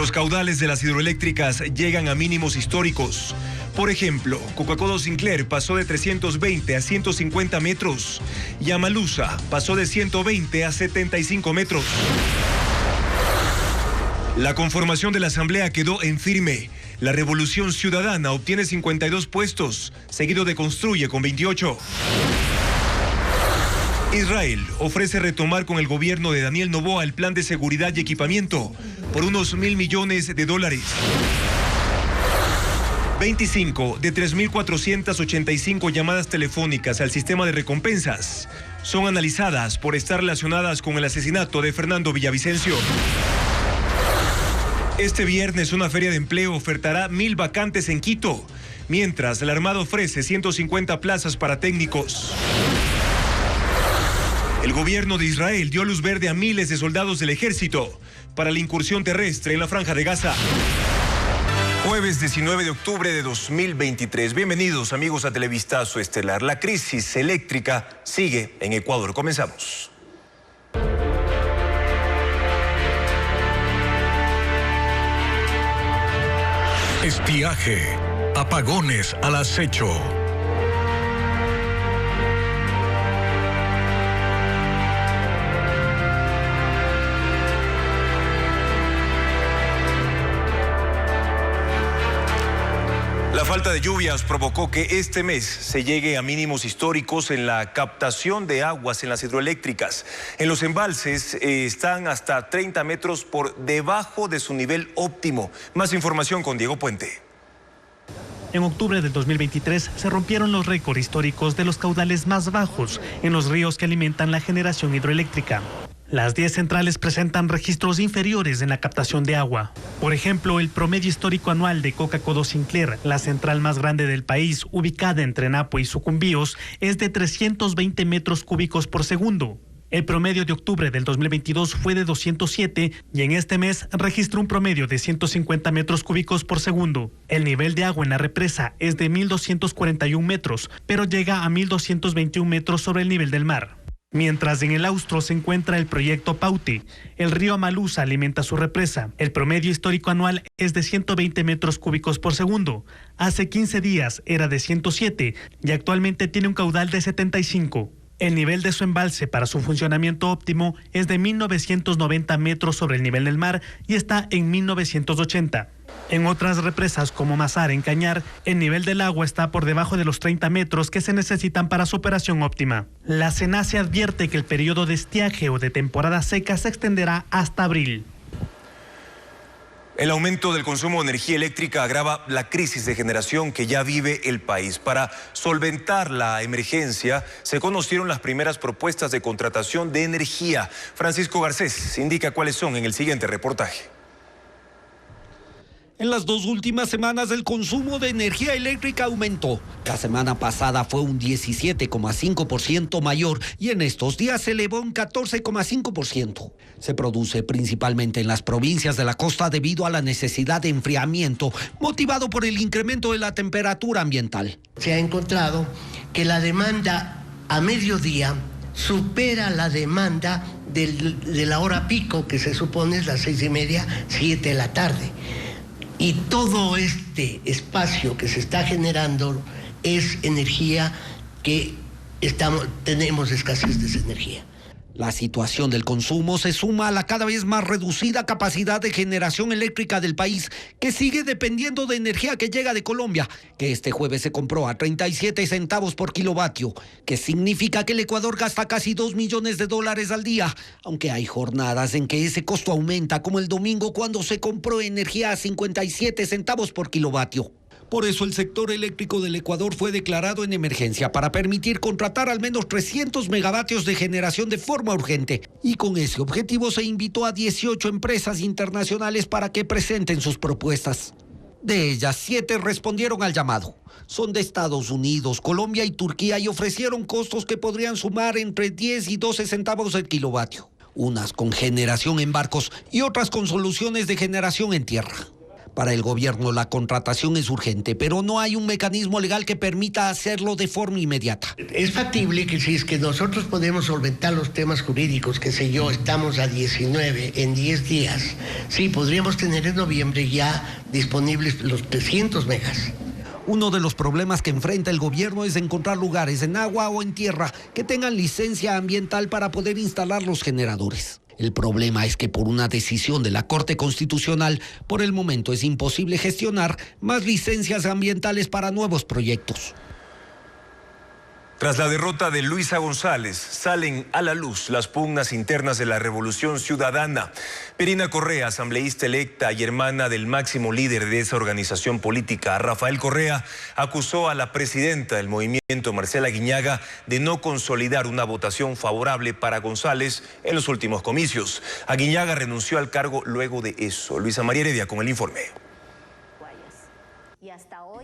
Los caudales de las hidroeléctricas llegan a mínimos históricos. Por ejemplo, Coca-Cola Sinclair pasó de 320 a 150 metros y Amalusa pasó de 120 a 75 metros. La conformación de la Asamblea quedó en firme. La Revolución Ciudadana obtiene 52 puestos, seguido de Construye con 28. Israel ofrece retomar con el gobierno de Daniel Noboa el plan de seguridad y equipamiento por unos $1.000 millones. 25 de 3.485 llamadas telefónicas al sistema de recompensas son analizadas por estar relacionadas con el asesinato de Fernando Villavicencio. Este viernes una feria de empleo ofertará 1.000 vacantes en Quito, mientras la Armada ofrece 150 plazas para técnicos. El gobierno de Israel dio luz verde a miles de soldados del ejército para la incursión terrestre en la Franja de Gaza. Jueves 19 de octubre de 2023. Bienvenidos, amigos, a Televistazo Estelar. La crisis eléctrica sigue en Ecuador. Comenzamos. Estiaje, apagones al acecho. La falta de lluvias provocó que este mes se llegue a mínimos históricos en la captación de aguas en las hidroeléctricas. En los embalses están hasta 30 metros por debajo de su nivel óptimo. Más información con Diego Puente. En octubre del 2023 se rompieron los récords históricos de los caudales más bajos en los ríos que alimentan la generación hidroeléctrica. Las 10 centrales presentan registros inferiores en la captación de agua. Por ejemplo, el promedio histórico anual de Coca-Cola Sinclair, la central más grande del país, ubicada entre Napo y Sucumbíos, es de 320 metros cúbicos por segundo. El promedio de octubre del 2022 fue de 207 y en este mes registró un promedio de 150 metros cúbicos por segundo. El nivel de agua en la represa es de 1.241 metros, pero llega a 1.221 metros sobre el nivel del mar. Mientras en el Austro se encuentra el proyecto Pauti, el río Amalusa alimenta su represa. El promedio histórico anual es de 120 metros cúbicos por segundo. Hace 15 días era de 107 y actualmente tiene un caudal de 75. El nivel de su embalse para su funcionamiento óptimo es de 1.990 metros sobre el nivel del mar y está en 1.980. En otras represas como Mazar en Cañar, el nivel del agua está por debajo de los 30 metros que se necesitan para su operación óptima. La SENACE advierte que el periodo de estiaje o de temporada seca se extenderá hasta abril. El aumento del consumo de energía eléctrica agrava la crisis de generación que ya vive el país. Para solventar la emergencia, se conocieron las primeras propuestas de contratación de energía. Francisco Garcés indica cuáles son en el siguiente reportaje. En las 2 últimas semanas el consumo de energía eléctrica aumentó. La semana pasada fue un 17,5% mayor y en estos días se elevó un 14,5%. Se produce principalmente en las provincias de la costa debido a la necesidad de enfriamiento motivado por el incremento de la temperatura ambiental. Se ha encontrado que la demanda a mediodía supera la demanda de la hora pico, que se supone es las 6:30, 7 de la tarde. Y todo este espacio que se está generando es energía que tenemos escasez de esa energía. La situación del consumo se suma a la cada vez más reducida capacidad de generación eléctrica del país, que sigue dependiendo de energía que llega de Colombia, que este jueves se compró a 37 centavos por kilovatio, que significa que el Ecuador gasta casi $2 millones al día, aunque hay jornadas en que ese costo aumenta, como el domingo cuando se compró energía a 57 centavos por kilovatio. Por eso el sector eléctrico del Ecuador fue declarado en emergencia para permitir contratar al menos 300 megavatios de generación de forma urgente. Y con ese objetivo se invitó a 18 empresas internacionales para que presenten sus propuestas. De ellas, 7 respondieron al llamado. Son de Estados Unidos, Colombia y Turquía y ofrecieron costos que podrían sumar entre 10 y 12 centavos el kilovatio. Unas con generación en barcos y otras con soluciones de generación en tierra. Para el gobierno la contratación es urgente, pero no hay un mecanismo legal que permita hacerlo de forma inmediata. Es factible que si es que nosotros podemos solventar los temas jurídicos, qué sé yo, estamos a 19, en 10 días, sí, podríamos tener en noviembre ya disponibles los 300 megas. Uno de los problemas que enfrenta el gobierno es encontrar lugares en agua o en tierra que tengan licencia ambiental para poder instalar los generadores. El problema es que por una decisión de la Corte Constitucional, por el momento es imposible gestionar más licencias ambientales para nuevos proyectos. Tras la derrota de Luisa González, salen a la luz las pugnas internas de la Revolución Ciudadana. Pirina Correa, asambleísta electa y hermana del máximo líder de esa organización política, Rafael Correa, acusó a la presidenta del movimiento, Marcela Aguiñaga, de no consolidar una votación favorable para González en los últimos comicios. Aguiñaga renunció al cargo luego de eso. Luisa María Heredia con el informe.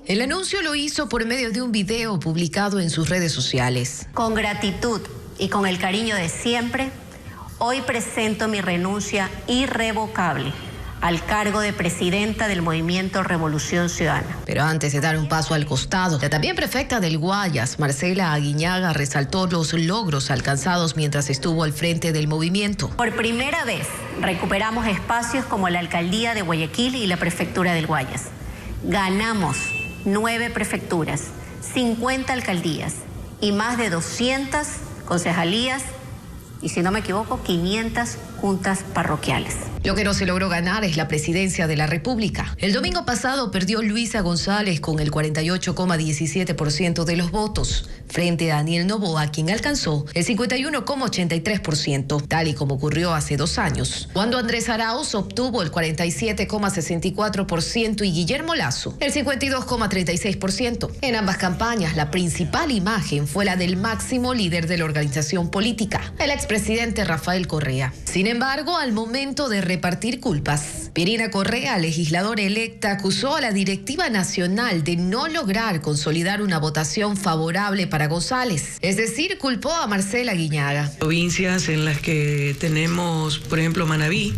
El anuncio lo hizo por medio de un video publicado en sus redes sociales. Con gratitud y con el cariño de siempre, hoy presento mi renuncia irrevocable al cargo de presidenta del Movimiento Revolución Ciudadana. Pero antes de dar un paso al costado, la también prefecta del Guayas, Marcela Aguiñaga, resaltó los logros alcanzados mientras estuvo al frente del movimiento. Por primera vez recuperamos espacios como la Alcaldía de Guayaquil y la Prefectura del Guayas. Ganamos 9 prefecturas, 50 alcaldías y más de 200 concejalías y, si no me equivoco, 500 juntas parroquiales. Lo que no se logró ganar es la presidencia de la República. El domingo pasado perdió Luisa González con el 48,17% de los votos, frente a Daniel Noboa, quien alcanzó el 51,83%, tal y como ocurrió hace 2 años, cuando Andrés Arauz obtuvo el 47,64% y Guillermo Lasso el 52,36%. En ambas campañas, la principal imagen fue la del máximo líder de la organización política, el expresidente Rafael Correa. Sin embargo, al momento de repartir culpas, Pirina Correa, legisladora electa, acusó a la directiva nacional de no lograr consolidar una votación favorable para González. Es decir, culpó a Marcela Aguiñaga. Provincias en las que tenemos, por ejemplo, Manabí,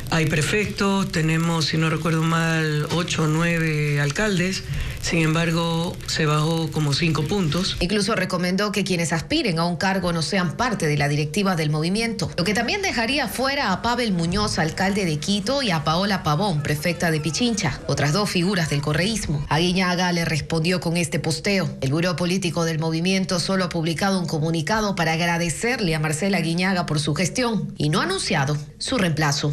hay prefectos, tenemos, si no recuerdo mal, 8 o 9 alcaldes. Sin embargo, se bajó como 5 puntos. Incluso recomendó que quienes aspiren a un cargo no sean parte de la directiva del movimiento, lo que también dejaría fuera a Pavel Muñoz, alcalde de Quito, y a Paola Pavón, prefecta de Pichincha, otras 2 figuras del correísmo. Aguiñaga le respondió con este posteo. El buró político del movimiento solo ha publicado un comunicado para agradecerle a Marcela Aguiñaga por su gestión y no ha anunciado su reemplazo.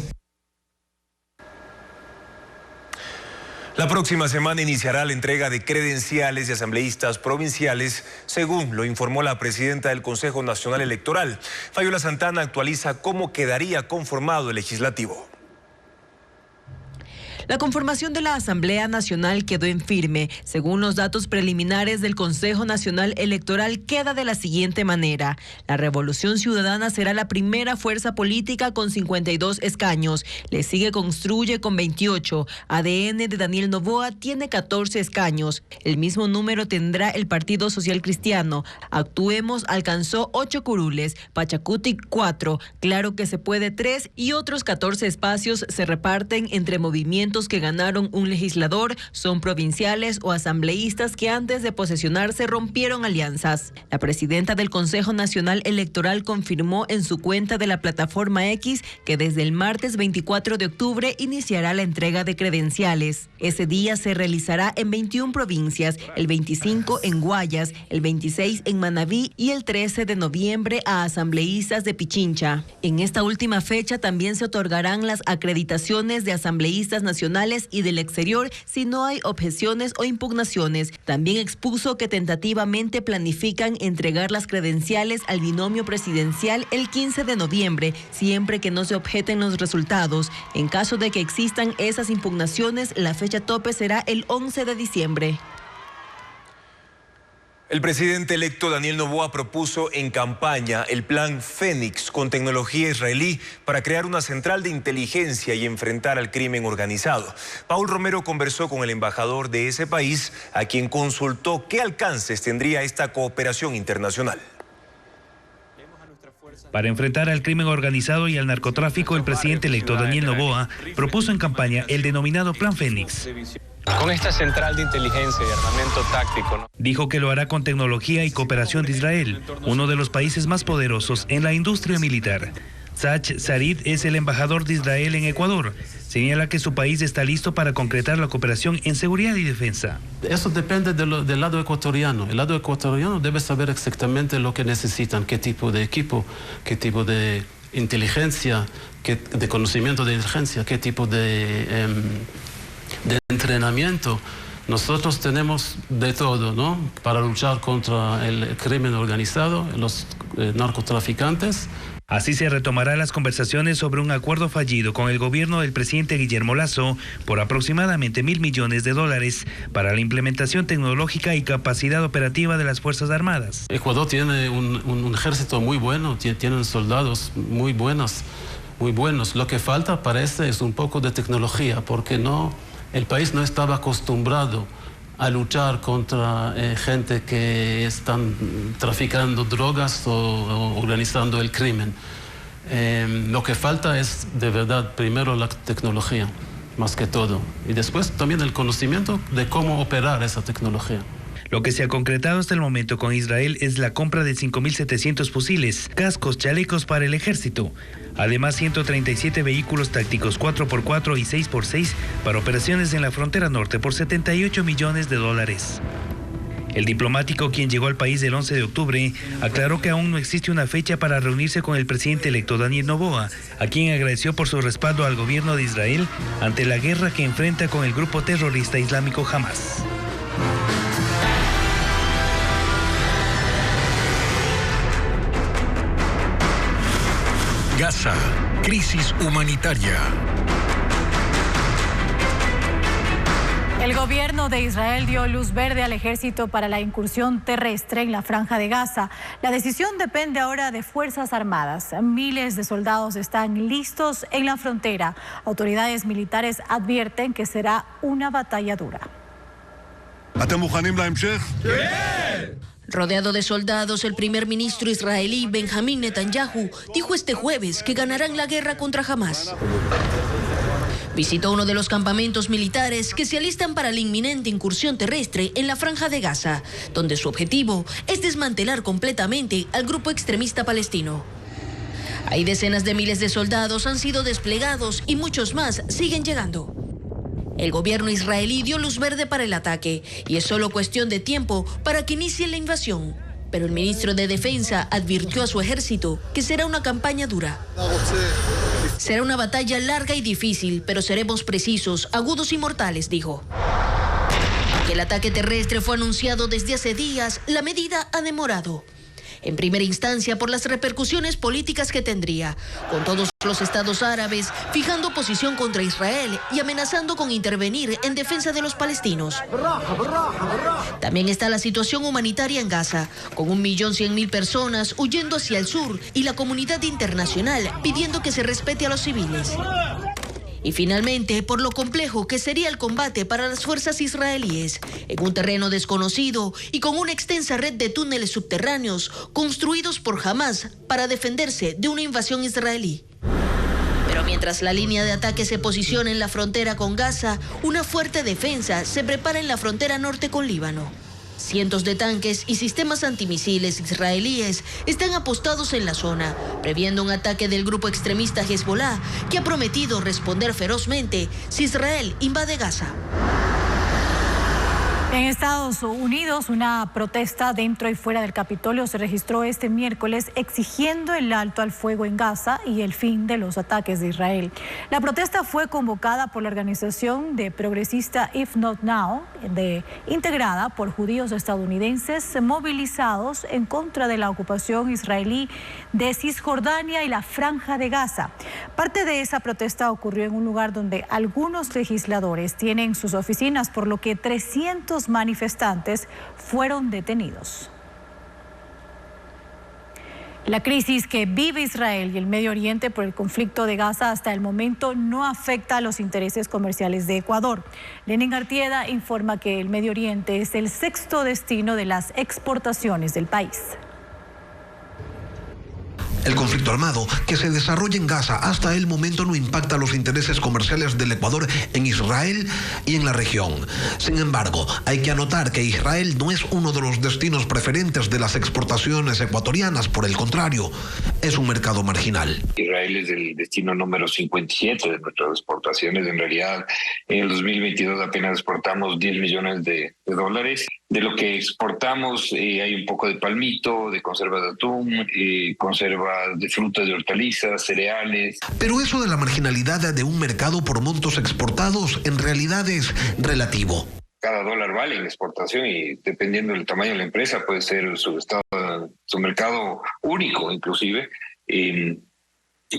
La próxima semana iniciará la entrega de credenciales de asambleístas provinciales, según lo informó la presidenta del Consejo Nacional Electoral. Fabiola Santana actualiza cómo quedaría conformado el legislativo. La conformación de la Asamblea Nacional quedó en firme. Según los datos preliminares del Consejo Nacional Electoral, queda de la siguiente manera. La Revolución Ciudadana será la primera fuerza política con 52 escaños. Le sigue Construye con 28. ADN de Daniel Noboa tiene 14 escaños. El mismo número tendrá el Partido Social Cristiano. Actuemos alcanzó 8 curules, Pachacuti 4, Claro que se puede 3 y otros 14 espacios se reparten entre movimientos que ganaron un legislador, son provinciales o asambleístas que antes de posesionarse rompieron alianzas. La presidenta del Consejo Nacional Electoral confirmó en su cuenta de la plataforma X que desde el martes 24 de octubre iniciará la entrega de credenciales. Ese día se realizará en 21 provincias, el 25 en Guayas, el 26 en Manabí y el 13 de noviembre a asambleístas de Pichincha. En esta última fecha también se otorgarán las acreditaciones de asambleístas nacionales y del exterior si no hay objeciones o impugnaciones. También expuso que tentativamente planifican entregar las credenciales al binomio presidencial el 15 de noviembre, siempre que no se objeten los resultados. En caso de que existan esas impugnaciones, la fecha tope será el 11 de diciembre. El presidente electo Daniel Noboa propuso en campaña el plan Fénix con tecnología israelí para crear una central de inteligencia y enfrentar al crimen organizado. Paul Romero conversó con el embajador de ese país, a quien consultó qué alcances tendría esta cooperación internacional. Para enfrentar al crimen organizado y al narcotráfico, el presidente electo Daniel Noboa propuso en campaña el denominado Plan Fénix. Con esta central de inteligencia y armamento táctico, ¿no? Dijo que lo hará con tecnología y cooperación de Israel, uno de los países más poderosos en la industria militar. Sach Sarid es el embajador de Israel en Ecuador. Señala que su país está listo para concretar la cooperación en seguridad y defensa. Eso depende del lado ecuatoriano. El lado ecuatoriano debe saber exactamente lo que necesitan, qué tipo de equipo, qué tipo de inteligencia, de conocimiento de inteligencia, qué tipo de entrenamiento. Nosotros tenemos de todo, ¿no? Para luchar contra el crimen organizado, los narcotraficantes. Así se retomarán las conversaciones sobre un acuerdo fallido con el gobierno del presidente Guillermo Lasso por aproximadamente $1.000 millones para la implementación tecnológica y capacidad operativa de las Fuerzas Armadas. Ecuador tiene un ejército muy bueno, tienen soldados muy buenos. Lo que falta, parece, es un poco de tecnología, porque el país no estaba acostumbrado a luchar contra gente que están traficando drogas o organizando el crimen. Lo que falta es, de verdad, primero la tecnología, más que todo, y después también el conocimiento de cómo operar esa tecnología. Lo que se ha concretado hasta el momento con Israel es la compra de 5.700 fusiles, cascos, chalecos para el ejército. Además, 137 vehículos tácticos 4x4 y 6x6 para operaciones en la frontera norte por $78 millones. El diplomático, quien llegó al país el 11 de octubre, aclaró que aún no existe una fecha para reunirse con el presidente electo Daniel Noboa, a quien agradeció por su respaldo al gobierno de Israel ante la guerra que enfrenta con el grupo terrorista islámico Hamas. Gaza, crisis humanitaria. El gobierno de Israel dio luz verde al ejército para la incursión terrestre en la Franja de Gaza. La decisión depende ahora de Fuerzas Armadas. Miles de soldados están listos en la frontera. Autoridades militares advierten que será una batalla dura. Rodeado de soldados, el primer ministro israelí Benjamín Netanyahu dijo este jueves que ganarán la guerra contra Hamas. Visitó uno de los campamentos militares que se alistan para la inminente incursión terrestre en la Franja de Gaza, donde su objetivo es desmantelar completamente al grupo extremista palestino. Hay decenas de miles de soldados han sido desplegados y muchos más siguen llegando. El gobierno israelí dio luz verde para el ataque y es solo cuestión de tiempo para que inicie la invasión. Pero el ministro de Defensa advirtió a su ejército que será una campaña dura. Será una batalla larga y difícil, pero seremos precisos, agudos y mortales, dijo. Aunque el ataque terrestre fue anunciado desde hace días, la medida ha demorado. En primera instancia por las repercusiones políticas que tendría, con todos los estados árabes fijando posición contra Israel y amenazando con intervenir en defensa de los palestinos. También está la situación humanitaria en Gaza, con 1.100.000 personas huyendo hacia el sur y la comunidad internacional pidiendo que se respete a los civiles. Y finalmente, por lo complejo que sería el combate para las fuerzas israelíes, en un terreno desconocido y con una extensa red de túneles subterráneos construidos por Hamas para defenderse de una invasión israelí. Pero mientras la línea de ataque se posiciona en la frontera con Gaza, una fuerte defensa se prepara en la frontera norte con Líbano. Cientos de tanques y sistemas antimisiles israelíes están apostados en la zona, previendo un ataque del grupo extremista Hezbollah, que ha prometido responder ferozmente si Israel invade Gaza. En Estados Unidos, una protesta dentro y fuera del Capitolio se registró este miércoles exigiendo el alto al fuego en Gaza y el fin de los ataques de Israel. La protesta fue convocada por la organización de progresista If Not Now, integrada por judíos estadounidenses movilizados en contra de la ocupación israelí de Cisjordania y la Franja de Gaza. Parte de esa protesta ocurrió en un lugar donde algunos legisladores tienen sus oficinas, por lo que 300 manifestantes fueron detenidos. La crisis que vive Israel y el Medio Oriente por el conflicto de Gaza hasta el momento no afecta a los intereses comerciales de Ecuador. Lenin Artieda informa que el Medio Oriente es el sexto destino de las exportaciones del país. El conflicto armado que se desarrolla en Gaza hasta el momento no impacta los intereses comerciales del Ecuador en Israel y en la región. Sin embargo, hay que anotar que Israel no es uno de los destinos preferentes de las exportaciones ecuatorianas, por el contrario, es un mercado marginal. Israel es el destino número 57 de nuestras exportaciones. En realidad, en el 2022 apenas exportamos 10 millones de dólares. De lo que exportamos hay un poco de palmito, de conserva de atún, conserva de frutas, de hortalizas, cereales. Pero eso de la marginalidad de un mercado por montos exportados en realidad es relativo. Cada dólar vale en exportación y dependiendo del tamaño de la empresa puede ser su mercado único inclusive.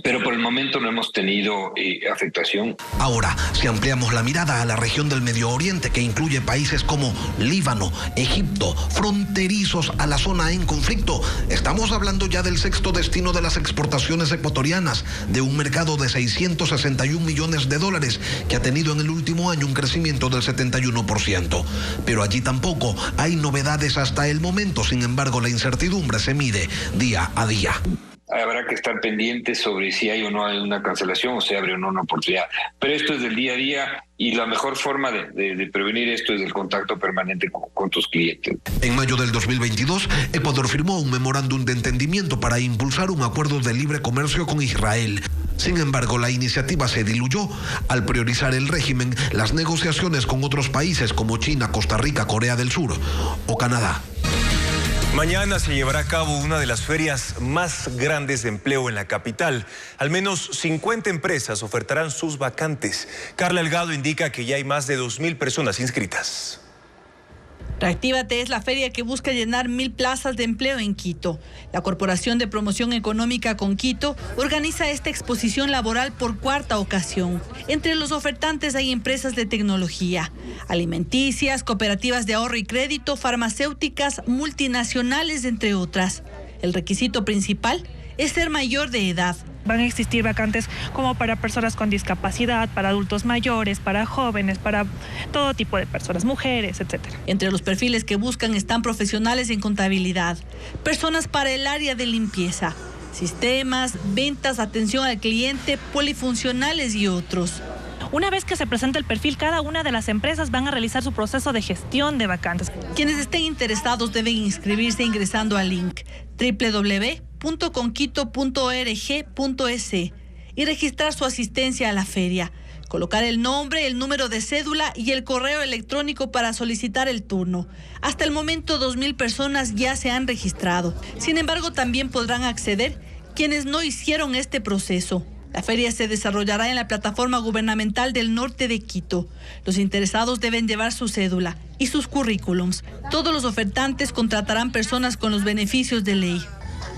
Pero por el momento no hemos tenido afectación. Ahora, si ampliamos la mirada a la región del Medio Oriente, que incluye países como Líbano, Egipto, fronterizos a la zona en conflicto, estamos hablando ya del sexto destino de las exportaciones ecuatorianas, de un mercado de 661 millones de dólares, que ha tenido en el último año un crecimiento del 71%. Pero allí tampoco hay novedades hasta el momento, sin embargo la incertidumbre se mide día a día. Habrá que estar pendientes sobre si hay o no hay una cancelación o se abre o no una oportunidad. Pero esto es del día a día y la mejor forma de prevenir esto es el contacto permanente con tus clientes. En mayo del 2022, Ecuador firmó un memorándum de entendimiento para impulsar un acuerdo de libre comercio con Israel. Sin embargo, la iniciativa se diluyó al priorizar el régimen las negociaciones con otros países como China, Costa Rica, Corea del Sur o Canadá. Mañana se llevará a cabo una de las ferias más grandes de empleo en la capital. Al menos 50 empresas ofertarán sus vacantes. Carla Delgado indica que ya hay más de 2.000 personas inscritas. Reactívate es la feria que busca llenar 1.000 plazas de empleo en Quito. La Corporación de Promoción Económica con Quito organiza esta exposición laboral por cuarta ocasión. Entre los ofertantes hay empresas de tecnología, alimenticias, cooperativas de ahorro y crédito, farmacéuticas, multinacionales, entre otras. El requisito principal es ser mayor de edad. Van a existir vacantes como para personas con discapacidad, para adultos mayores, para jóvenes, para todo tipo de personas, mujeres, etc. Entre los perfiles que buscan están profesionales en contabilidad, personas para el área de limpieza, sistemas, ventas, atención al cliente, polifuncionales y otros. Una vez que se presenta el perfil, cada una de las empresas van a realizar su proceso de gestión de vacantes. Quienes estén interesados deben inscribirse ingresando al link www.conquito.org.es y registrar su asistencia a la feria. Colocar el nombre, el número de cédula y el correo electrónico para solicitar el turno. Hasta el momento 2.000 personas ya se han registrado. Sin embargo, también podrán acceder quienes no hicieron este proceso. La feria se desarrollará en la plataforma gubernamental del norte de Quito. Los interesados deben llevar su cédula y sus currículums. Todos los ofertantes contratarán personas con los beneficios de ley.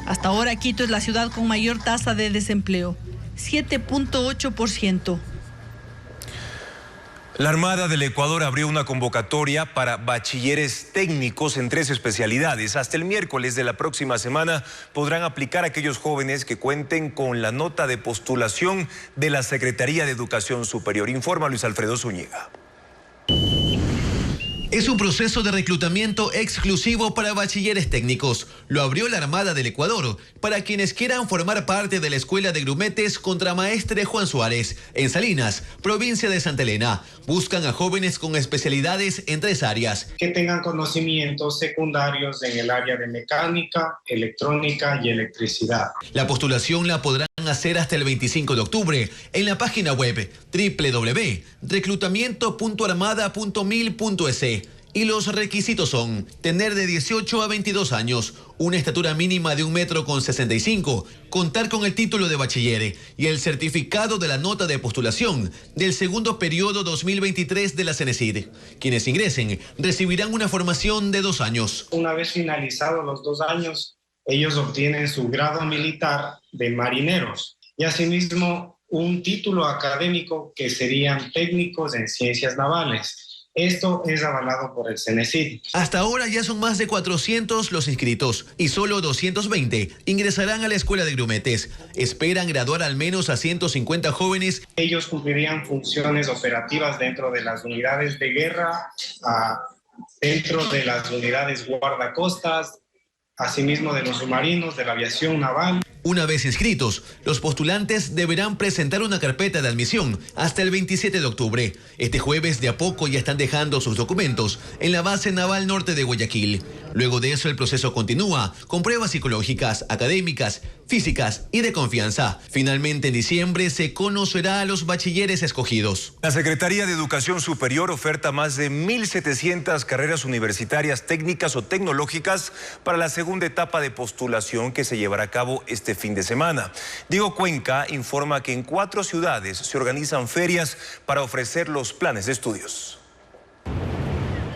Hasta ahora Quito es la ciudad con mayor tasa de desempleo, 7.8%. La Armada del Ecuador abrió una convocatoria para bachilleres técnicos en 3 especialidades. Hasta el miércoles de la próxima semana podrán aplicar aquellos jóvenes que cuenten con la nota de postulación de la Secretaría de Educación Superior. Informa Luis Alfredo Zúñiga. Es un proceso de reclutamiento exclusivo para bachilleres técnicos. Lo abrió la Armada del Ecuador para quienes quieran formar parte de la Escuela de Grumetes Contramaestre Juan Suárez, en Salinas, provincia de Santa Elena. Buscan a jóvenes con especialidades en 3 áreas. Que tengan conocimientos secundarios en el área de mecánica, electrónica y electricidad. La postulación la podrán hacer hasta el 25 de octubre en la página web www.reclutamiento.armada.mil.es. Y los requisitos son tener de 18 a 22 años, una estatura mínima de 1,65 m, contar con el título de bachiller y el certificado de la nota de postulación del segundo periodo 2023 de la CENESID. Quienes ingresen recibirán una formación de 2 años. Una vez finalizados los 2 años, ellos obtienen su grado militar de marineros y asimismo un título académico que serían técnicos en ciencias navales. Esto es avalado por el CENESID. Hasta ahora ya son más de 400 los inscritos y solo 220 ingresarán a la Escuela de Grumetes. Esperan graduar al menos a 150 jóvenes. Ellos cumplirían funciones operativas dentro de las unidades de guerra, dentro de las unidades guardacostas, asimismo de los submarinos, de la aviación naval. Una vez inscritos, los postulantes deberán presentar una carpeta de admisión hasta el 27 de octubre. Este jueves de a poco ya están dejando sus documentos en la base naval norte de Guayaquil. Luego de eso el proceso continúa con pruebas psicológicas, académicas, físicas y de confianza. Finalmente en diciembre se conocerá a los bachilleres escogidos. La Secretaría de Educación Superior oferta más de 1.700 carreras universitarias técnicas o tecnológicas para la segunda etapa de postulación que se llevará a cabo este fin de semana. Diego Cuenca informa que en 4 ciudades se organizan ferias para ofrecer los planes de estudios.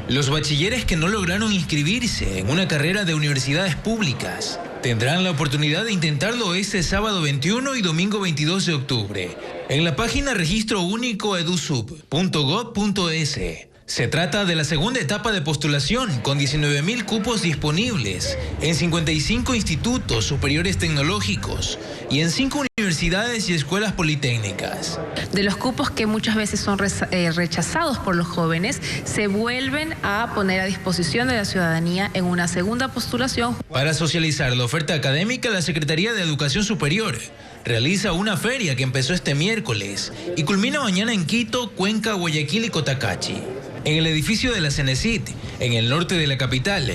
Los bachilleres que no lograron inscribirse en una carrera de universidades públicas tendrán la oportunidad de intentarlo este sábado 21 y domingo 22 de octubre en la página registrounicoedusub.gov.es. Se trata de la segunda etapa de postulación con 19.000 cupos disponibles en 55 institutos superiores tecnológicos y en 5 universidades y escuelas politécnicas. De los cupos que muchas veces son rechazados por los jóvenes, se vuelven a poner a disposición de la ciudadanía en una segunda postulación. Para socializar la oferta académica, la Secretaría de Educación Superior realiza una feria que empezó este miércoles y culmina mañana en Quito, Cuenca, Guayaquil y Cotacachi. En el edificio de la Cenecit, en el norte de la capital,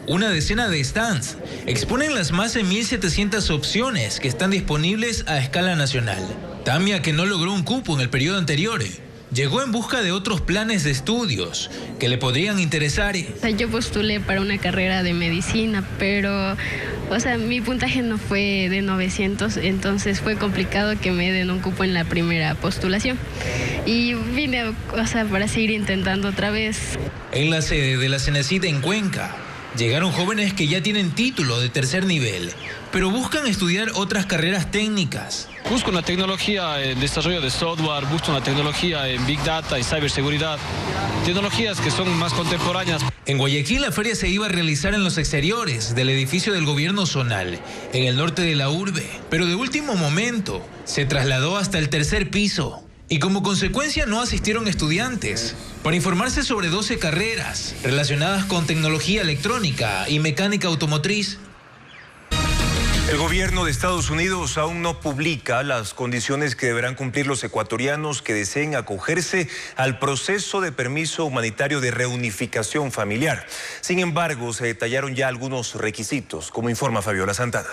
una decena de stands exponen las más de 1.700 opciones que están disponibles a escala nacional. Tamia, que no logró un cupo en el periodo anterior, llegó en busca de otros planes de estudios que le podrían interesar. Yo postulé para una carrera de medicina, pero mi puntaje no fue de 900, entonces fue complicado que me den un cupo en la primera postulación. Y vine, para seguir intentando otra vez. En la sede de la Cenecit en Cuenca, llegaron jóvenes que ya tienen título de tercer nivel, pero buscan estudiar otras carreras técnicas. Busco una tecnología en desarrollo de software, busco una tecnología en Big Data y ciberseguridad, tecnologías que son más contemporáneas. En Guayaquil la feria se iba a realizar en los exteriores del edificio del gobierno zonal, en el norte de la urbe, pero de último momento se trasladó hasta el tercer piso. Y como consecuencia no asistieron estudiantes para informarse sobre 12 carreras relacionadas con tecnología electrónica y mecánica automotriz. El gobierno de Estados Unidos aún no publica las condiciones que deberán cumplir los ecuatorianos que deseen acogerse al proceso de permiso humanitario de reunificación familiar. Sin embargo, se detallaron ya algunos requisitos, como informa Fabiola Santana.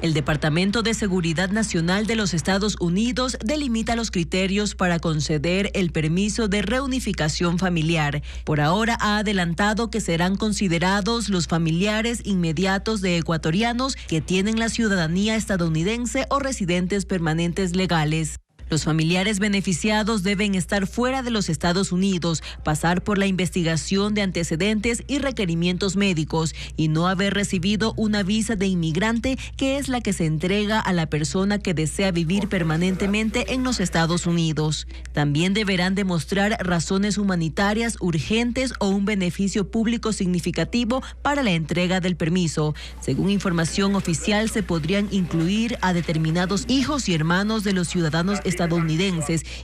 El Departamento de Seguridad Nacional de los Estados Unidos delimita los criterios para conceder el permiso de reunificación familiar. Por ahora ha adelantado que serán considerados los familiares inmediatos de ecuatorianos que tienen la ciudadanía estadounidense o residentes permanentes legales. Los familiares beneficiados deben estar fuera de los Estados Unidos, pasar por la investigación de antecedentes y requerimientos médicos y no haber recibido una visa de inmigrante, que es la que se entrega a la persona que desea vivir permanentemente en los Estados Unidos. También deberán demostrar razones humanitarias urgentes o un beneficio público significativo para la entrega del permiso. Según información oficial, se podrían incluir a determinados hijos y hermanos de los ciudadanos estadounidenses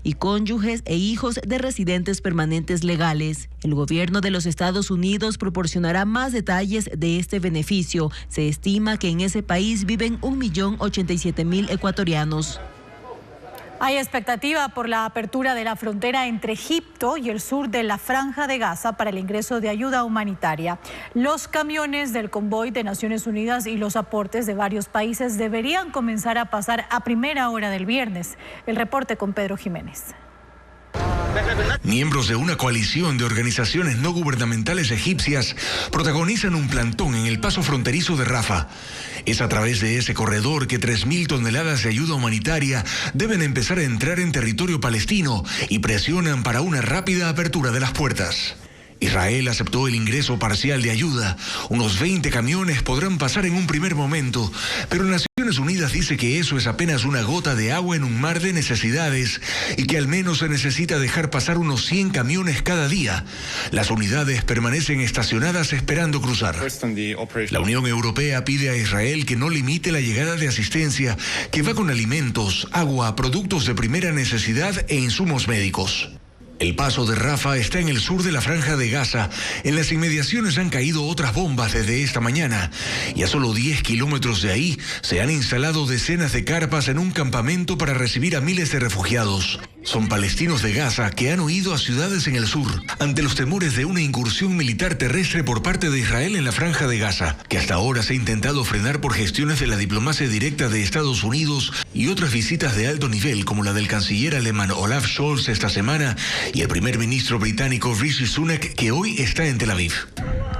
y cónyuges e hijos de residentes permanentes legales. El gobierno de los Estados Unidos proporcionará más detalles de este beneficio. Se estima que en ese país viven 1.087.000 ecuatorianos. Hay expectativa por la apertura de la frontera entre Egipto y el sur de la Franja de Gaza para el ingreso de ayuda humanitaria. Los camiones del convoy de Naciones Unidas y los aportes de varios países deberían comenzar a pasar a primera hora del viernes. El reporte con Pedro Jiménez. Miembros de una coalición de organizaciones no gubernamentales egipcias protagonizan un plantón en el paso fronterizo de Rafah. Es a través de ese corredor que 3.000 toneladas de ayuda humanitaria deben empezar a entrar en territorio palestino y presionan para una rápida apertura de las puertas. Israel aceptó el ingreso parcial de ayuda. Unos 20 camiones podrán pasar en un primer momento, pero Naciones Unidas dice que eso es apenas una gota de agua en un mar de necesidades y que al menos se necesita dejar pasar unos 100 camiones cada día. Las unidades permanecen estacionadas esperando cruzar. La Unión Europea pide a Israel que no limite la llegada de asistencia que va con alimentos, agua, productos de primera necesidad e insumos médicos. El paso de Rafah está en el sur de la Franja de Gaza. En las inmediaciones han caído otras bombas desde esta mañana. Y a solo 10 kilómetros de ahí se han instalado decenas de carpas en un campamento para recibir a miles de refugiados. Son palestinos de Gaza que han huido a ciudades en el sur ante los temores de una incursión militar terrestre por parte de Israel en la Franja de Gaza, que hasta ahora se ha intentado frenar por gestiones de la diplomacia directa de Estados Unidos y otras visitas de alto nivel como la del canciller alemán Olaf Scholz esta semana y el primer ministro británico Rishi Sunak, que hoy está en Tel Aviv.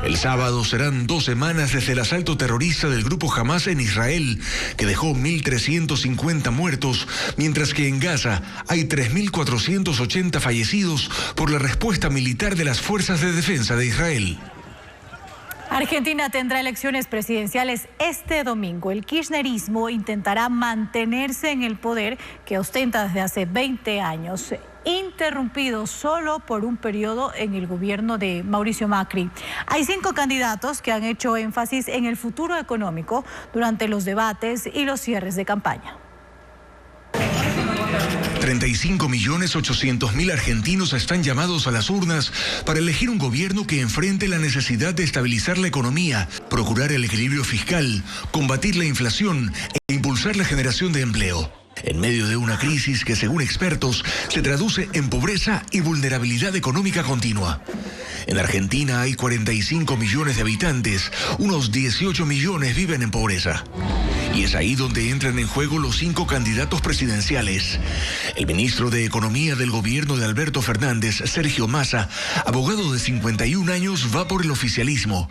El sábado serán 2 semanas desde el asalto terrorista del grupo Hamas en Israel, que dejó 1.350 muertos, mientras que en Gaza hay 3.480 fallecidos por la respuesta militar de las fuerzas de defensa de Israel. Argentina tendrá elecciones presidenciales este domingo. El kirchnerismo intentará mantenerse en el poder que ostenta desde hace 20 años, interrumpido solo por un periodo en el gobierno de Mauricio Macri. Hay 5 candidatos que han hecho énfasis en el futuro económico durante los debates y los cierres de campaña. 35.800.000 argentinos están llamados a las urnas para elegir un gobierno que enfrente la necesidad de estabilizar la economía, procurar el equilibrio fiscal, combatir la inflación e impulsar la generación de empleo. En medio de una crisis que, según expertos, se traduce en pobreza y vulnerabilidad económica continua. En Argentina hay 45 millones de habitantes, unos 18 millones viven en pobreza. Y es ahí donde entran en juego los 5 candidatos presidenciales. El ministro de Economía del gobierno de Alberto Fernández, Sergio Massa, abogado de 51 años, va por el oficialismo.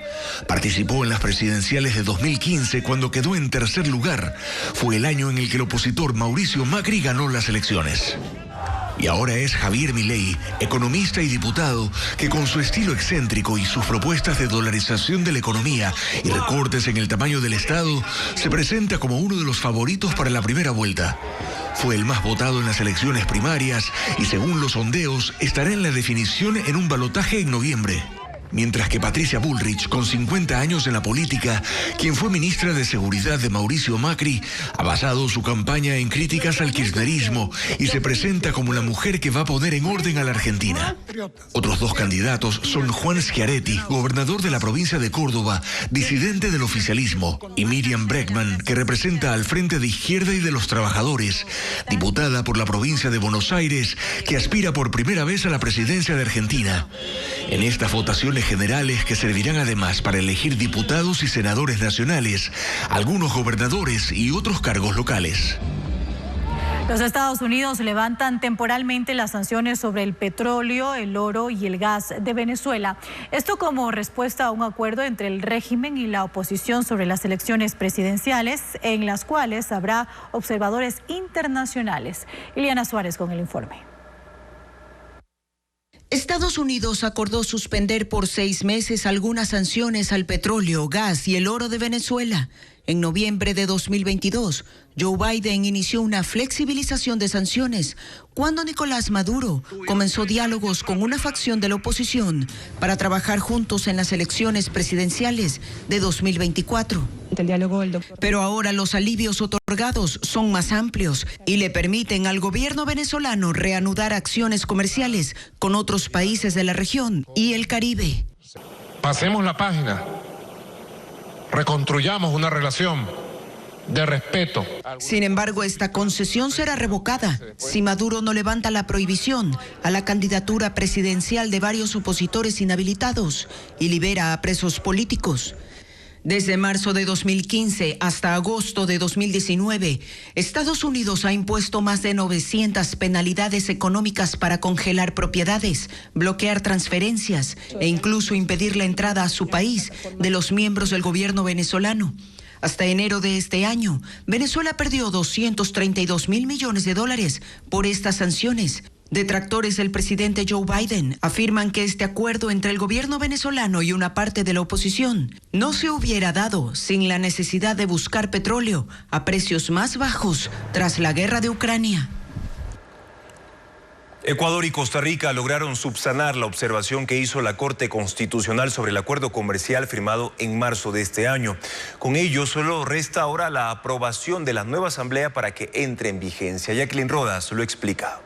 Participó en las presidenciales de 2015 cuando quedó en tercer lugar. Fue el año en el que el opositor Mauricio Macri ganó las elecciones. Y ahora es Javier Milei, economista y diputado, que con su estilo excéntrico y sus propuestas de dolarización de la economía y recortes en el tamaño del Estado, se presenta como uno de los favoritos para la primera vuelta. Fue el más votado en las elecciones primarias y, según los sondeos, estará en la definición en un balotaje en noviembre. Mientras que Patricia Bullrich, con 50 años en la política, quien fue ministra de Seguridad de Mauricio Macri, ha basado su campaña en críticas al kirchnerismo y se presenta como la mujer que va a poner en orden a la Argentina. Otros 2 candidatos son Juan Schiaretti, gobernador de la provincia de Córdoba, disidente del oficialismo, y Miriam Bregman, que representa al Frente de Izquierda y de los Trabajadores, diputada por la provincia de Buenos Aires, que aspira por primera vez a la presidencia de Argentina. En estas votaciones generales, que servirán además para elegir diputados y senadores nacionales, algunos gobernadores y otros cargos locales. Los Estados Unidos levantan temporalmente las sanciones sobre el petróleo, el oro y el gas de Venezuela. Esto como respuesta a un acuerdo entre el régimen y la oposición sobre las elecciones presidenciales, en las cuales habrá observadores internacionales. Iliana Suárez con el informe. Estados Unidos acordó suspender por 6 meses algunas sanciones al petróleo, gas y el oro de Venezuela. En noviembre de 2022, Joe Biden inició una flexibilización de sanciones cuando Nicolás Maduro comenzó diálogos con una facción de la oposición para trabajar juntos en las elecciones presidenciales de 2024. Pero ahora los alivios otorgados son más amplios y le permiten al gobierno venezolano reanudar acciones comerciales con otros países de la región y el Caribe. Pasemos la página. Reconstruyamos una relación de respeto. Sin embargo, esta concesión será revocada si Maduro no levanta la prohibición a la candidatura presidencial de varios opositores inhabilitados y libera a presos políticos. Desde marzo de 2015 hasta agosto de 2019, Estados Unidos ha impuesto más de 900 penalidades económicas para congelar propiedades, bloquear transferencias e incluso impedir la entrada a su país de los miembros del gobierno venezolano. Hasta enero de este año, Venezuela perdió $232 mil millones por estas sanciones. Detractores del presidente Joe Biden afirman que este acuerdo entre el gobierno venezolano y una parte de la oposición no se hubiera dado sin la necesidad de buscar petróleo a precios más bajos tras la guerra de Ucrania. Ecuador y Costa Rica lograron subsanar la observación que hizo la Corte Constitucional sobre el acuerdo comercial firmado en marzo de este año. Con ello, solo resta ahora la aprobación de la nueva asamblea para que entre en vigencia. Jacqueline Rodas lo explica.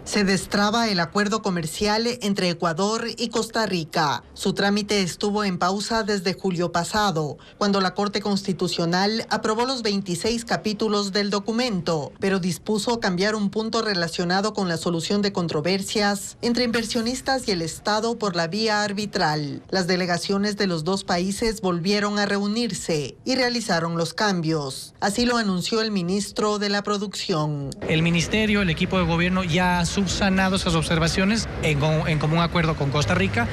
Se destraba el acuerdo comercial entre Ecuador y Costa Rica. Su trámite estuvo en pausa desde julio pasado, cuando la Corte Constitucional aprobó los 26 capítulos del documento, pero dispuso cambiar un punto relacionado con la solución de controversias entre inversionistas y el Estado por la vía arbitral. Las delegaciones de los dos países volvieron a reunirse y realizaron los cambios. Así lo anunció el ministro de la Producción. El ministerio, el equipo de gobierno ya ha subsanado esas observaciones en común acuerdo con Costa Rica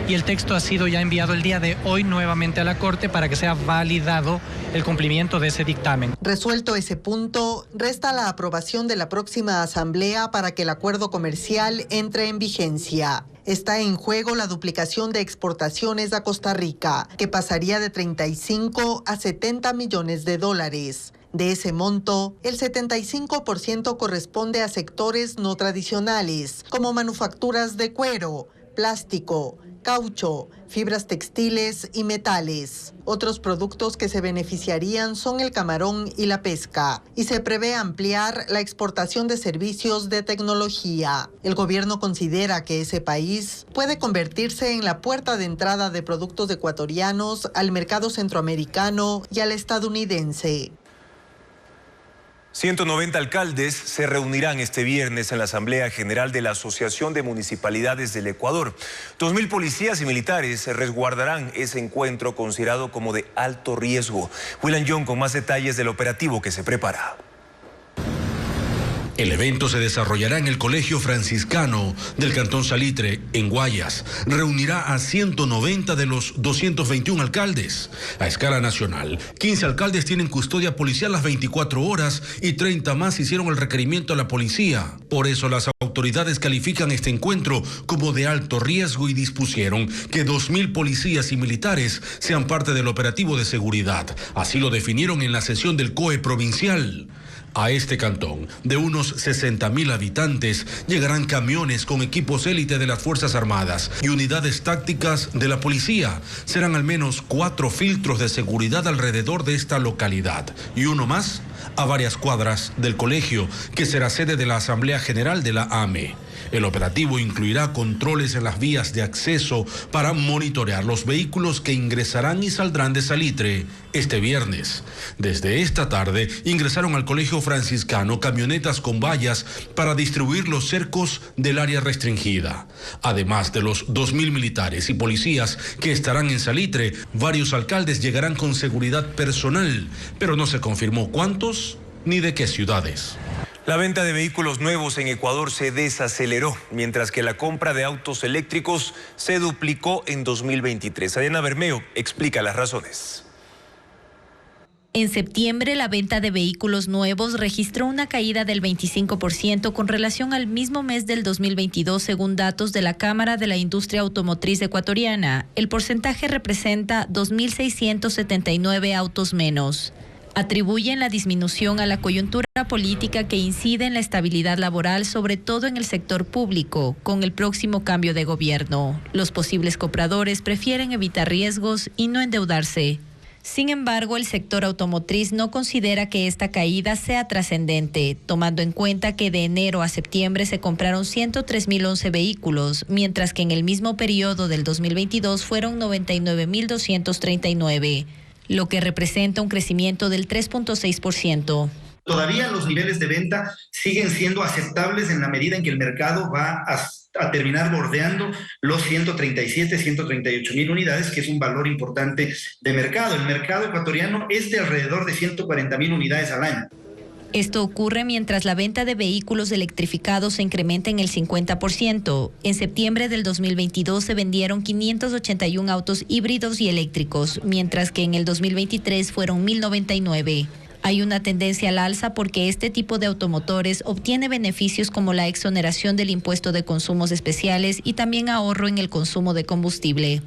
y el texto ha sido ya enviado el día de hoy nuevamente a la Corte para que sea validado el cumplimiento de ese dictamen. Resuelto ese punto, resta la aprobación de la próxima asamblea para que el acuerdo comercial entre en vigencia. Está en juego la duplicación de exportaciones a Costa Rica, que pasaría de 35 a 70 millones de dólares. De ese monto, el 75% corresponde a sectores no tradicionales, como manufacturas de cuero, plástico, caucho, fibras textiles y metales. Otros productos que se beneficiarían son el camarón y la pesca, y se prevé ampliar la exportación de servicios de tecnología. El gobierno considera que ese país puede convertirse en la puerta de entrada de productos ecuatorianos al mercado centroamericano y al estadounidense. 190 alcaldes se reunirán este viernes en la Asamblea General de la Asociación de Municipalidades del Ecuador. 2.000 policías y militares resguardarán ese encuentro considerado como de alto riesgo. William John con más detalles del operativo que se prepara. El evento se desarrollará en el Colegio Franciscano del Cantón Salitre, en Guayas. Reunirá a 190 de los 221 alcaldes. A escala nacional, 15 alcaldes tienen custodia policial las 24 horas y 30 más hicieron el requerimiento a la policía. Por eso las autoridades califican este encuentro como de alto riesgo y dispusieron que 2.000 policías y militares sean parte del operativo de seguridad. Así lo definieron en la sesión del COE provincial. A este cantón, de unos 60.000 habitantes, llegarán camiones con equipos élite de las Fuerzas Armadas y unidades tácticas de la policía. Serán al menos 4 filtros de seguridad alrededor de esta localidad y uno más a varias cuadras del colegio, que será sede de la Asamblea General de la AME. El operativo incluirá controles en las vías de acceso para monitorear los vehículos que ingresarán y saldrán de Salitre este viernes. Desde esta tarde ingresaron al Colegio Franciscano camionetas con vallas para distribuir los cercos del área restringida. Además de los 2.000 militares y policías que estarán en Salitre, varios alcaldes llegarán con seguridad personal, pero no se confirmó cuántos ni de qué ciudades. La venta de vehículos nuevos en Ecuador se desaceleró, mientras que la compra de autos eléctricos se duplicó en 2023. Adriana Bermeo explica las razones. En septiembre, la venta de vehículos nuevos registró una caída del 25% con relación al mismo mes del 2022, según datos de la Cámara de la Industria Automotriz Ecuatoriana. El porcentaje representa 2.679 autos menos. Atribuyen la disminución a la coyuntura política que incide en la estabilidad laboral, sobre todo en el sector público, con el próximo cambio de gobierno. Los posibles compradores prefieren evitar riesgos y no endeudarse. Sin embargo, el sector automotriz no considera que esta caída sea trascendente, tomando en cuenta que de enero a septiembre se compraron 103.011 vehículos, mientras que en el mismo periodo del 2022 fueron 99.239. Lo que representa un crecimiento del 3.6%. Todavía los niveles de venta siguen siendo aceptables en la medida en que el mercado va a terminar bordeando los 138.000 unidades, que es un valor importante de mercado. El mercado ecuatoriano es de alrededor de 140.000 unidades al año. Esto ocurre mientras la venta de vehículos electrificados se incrementa en el 50%. En septiembre del 2022 se vendieron 581 autos híbridos y eléctricos, mientras que en el 2023 fueron 1.099. Hay una tendencia al alza porque este tipo de automotores obtiene beneficios como la exoneración del impuesto de consumos especiales y también ahorro en el consumo de combustible.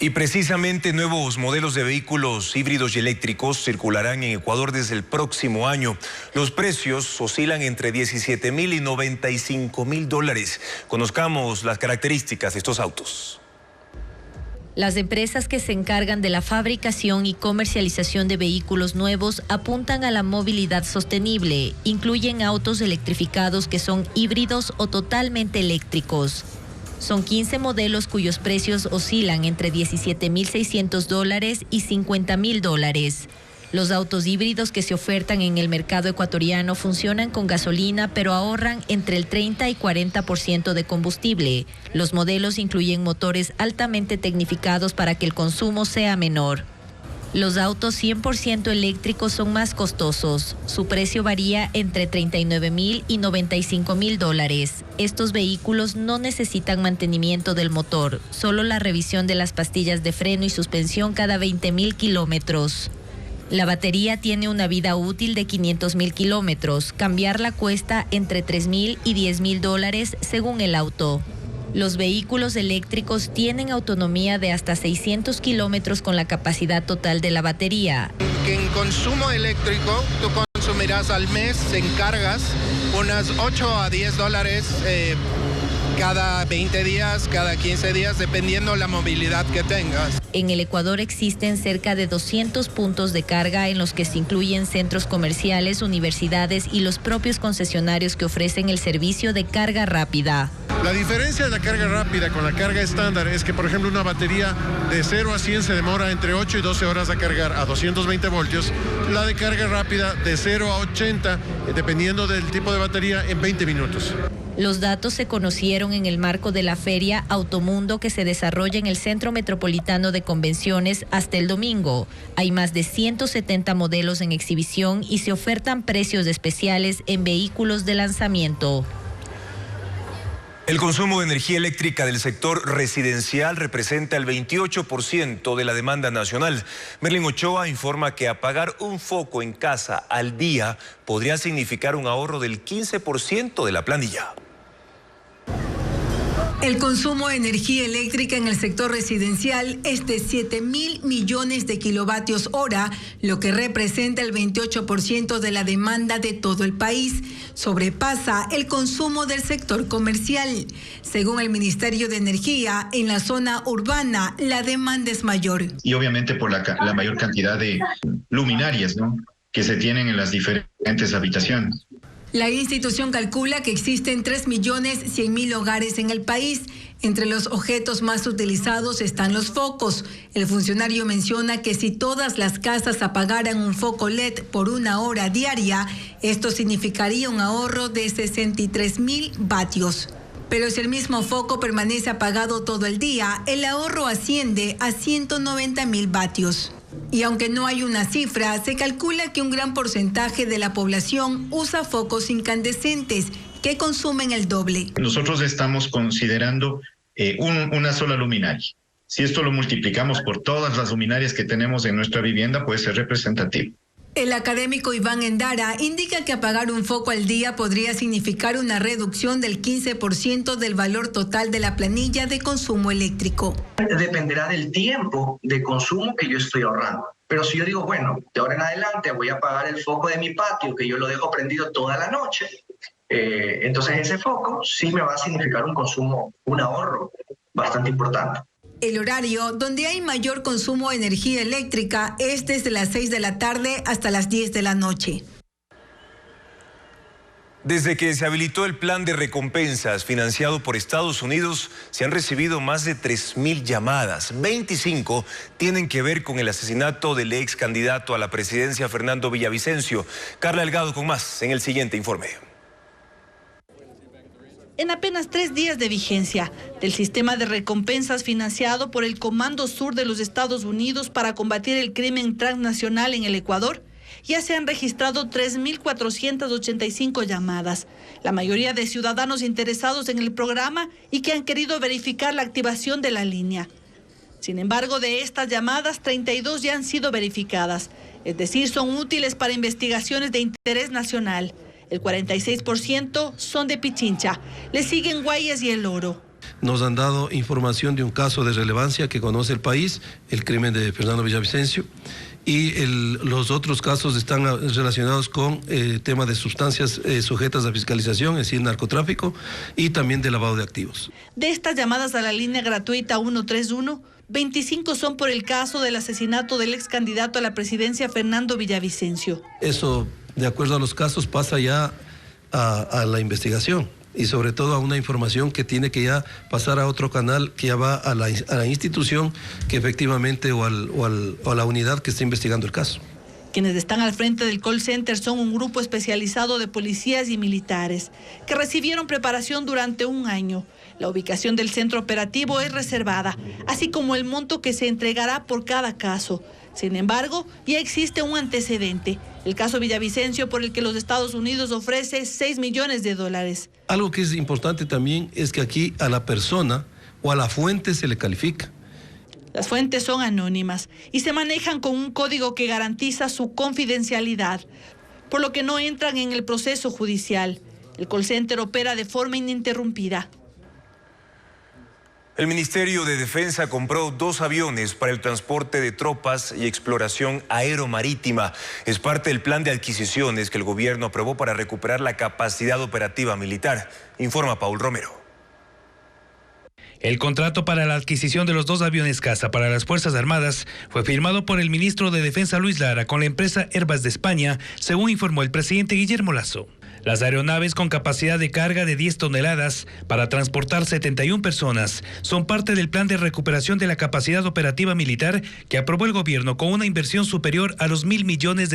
Y precisamente nuevos modelos de vehículos híbridos y eléctricos circularán en Ecuador desde el próximo año. Los precios oscilan entre $17.000 y $95.000. Conozcamos las características de estos autos. Las empresas que se encargan de la fabricación y comercialización de vehículos nuevos apuntan a la movilidad sostenible. Incluyen autos electrificados que son híbridos o totalmente eléctricos. Son 15 modelos cuyos precios oscilan entre $17.600 y $50.000. Los autos híbridos que se ofertan en el mercado ecuatoriano funcionan con gasolina, pero ahorran entre el 30 y 40% de combustible. Los modelos incluyen motores altamente tecnificados para que el consumo sea menor. Los autos 100% eléctricos son más costosos. Su precio varía entre $39.000 y $95.000. Estos vehículos no necesitan mantenimiento del motor, solo la revisión de las pastillas de freno y suspensión cada 20.000 kilómetros. La batería tiene una vida útil de 500.000 kilómetros. Cambiarla cuesta entre $3.000 y $10.000 según el auto. Los vehículos eléctricos tienen autonomía de hasta 600 kilómetros con la capacidad total de la batería. En consumo eléctrico, tú consumirás al mes en cargas unas $8 a $10 cada 20 días, cada 15 días, dependiendo la movilidad que tengas. En el Ecuador existen cerca de 200 puntos de carga en los que se incluyen centros comerciales, universidades y los propios concesionarios que ofrecen el servicio de carga rápida. La diferencia de la carga rápida con la carga estándar es que, por ejemplo, una batería de 0 a 100 se demora entre 8 y 12 horas a cargar a 220 voltios. La de carga rápida de 0 a 80, dependiendo del tipo de batería, en 20 minutos. Los datos se conocieron en el marco de la feria Automundo que se desarrolla en el Centro Metropolitano de Convenciones hasta el domingo. Hay más de 170 modelos en exhibición y se ofertan precios especiales en vehículos de lanzamiento. El consumo de energía eléctrica del sector residencial representa el 28% de la demanda nacional. Merlin Ochoa informa que apagar un foco en casa al día podría significar un ahorro del 15% de la planilla. El consumo de energía eléctrica en el sector residencial es de 7.000 millones de kilovatios hora, lo que representa el 28% de la demanda de todo el país. Sobrepasa el consumo del sector comercial. Según el Ministerio de Energía, en la zona urbana la demanda es mayor. Y obviamente por la mayor cantidad de luminarias, ¿no?, que se tienen en las diferentes habitaciones. La institución calcula que existen 3.100.000 hogares en el país. Entre los objetos más utilizados están los focos. El funcionario menciona que si todas las casas apagaran un foco LED por 1 hora diaria, esto significaría un ahorro de 63.000 vatios. Pero si el mismo foco permanece apagado todo el día, el ahorro asciende a 190.000 vatios. Y aunque no hay una cifra, se calcula que un gran porcentaje de la población usa focos incandescentes que consumen el doble. Nosotros estamos considerando una sola luminaria. Si esto lo multiplicamos por todas las luminarias que tenemos en nuestra vivienda, puede ser representativo. El académico Iván Endara indica que apagar un foco al día podría significar una reducción del 15% del valor total de la planilla de consumo eléctrico. Dependerá del tiempo de consumo que yo estoy ahorrando. Pero si yo digo, bueno, de ahora en adelante voy a apagar el foco de mi patio, que yo lo dejo prendido toda la noche, entonces ese foco sí me va a significar un ahorro bastante importante. El horario donde hay mayor consumo de energía eléctrica es desde las 6 de la tarde hasta las 10 de la noche. Desde que se habilitó el plan de recompensas financiado por Estados Unidos, se han recibido más de 3.000 llamadas. 25 tienen que ver con el asesinato del ex candidato a la presidencia Fernando Villavicencio. Carla Delgado con más en el siguiente informe. En apenas 3 días de vigencia del sistema de recompensas financiado por el Comando Sur de los Estados Unidos para combatir el crimen transnacional en el Ecuador, ya se han registrado 3.485 llamadas, la mayoría de ciudadanos interesados en el programa y que han querido verificar la activación de la línea. Sin embargo, de estas llamadas, 32 ya han sido verificadas, es decir, son útiles para investigaciones de interés nacional. El 46% son de Pichincha. Le siguen Guayas y El Oro. Nos han dado información de un caso de relevancia que conoce el país, el crimen de Fernando Villavicencio, y los otros casos están relacionados con temas de sustancias sujetas a fiscalización, es decir, narcotráfico y también de lavado de activos. De estas llamadas a la línea gratuita 131, 25 son por el caso del asesinato del ex candidato a la presidencia Fernando Villavicencio. Eso, de acuerdo a los casos, pasa ya a la investigación y sobre todo a una información que tiene que ya pasar a otro canal que ya va a la institución que efectivamente o a la unidad que está investigando el caso. Quienes están al frente del call center son un grupo especializado de policías y militares que recibieron preparación durante un año. La ubicación del centro operativo es reservada, así como el monto que se entregará por cada caso. Sin embargo, ya existe un antecedente, el caso Villavicencio, por el que los Estados Unidos ofrece $6 millones. Algo que es importante también es que aquí a la persona o a la fuente se le califica. Las fuentes son anónimas y se manejan con un código que garantiza su confidencialidad, por lo que no entran en el proceso judicial. El call center opera de forma ininterrumpida. El Ministerio de Defensa compró 2 aviones para el transporte de tropas y exploración aeromarítima. Es parte del plan de adquisiciones que el gobierno aprobó para recuperar la capacidad operativa militar, informa Paul Romero. El contrato para la adquisición de los 2 aviones caza para las Fuerzas Armadas fue firmado por el ministro de Defensa Luis Lara con la empresa Airbus de España, según informó el presidente Guillermo Lasso. Las aeronaves con capacidad de carga de 10 toneladas para transportar 71 personas son parte del plan de recuperación de la capacidad operativa militar que aprobó el gobierno con una inversión superior a los $1.000 millones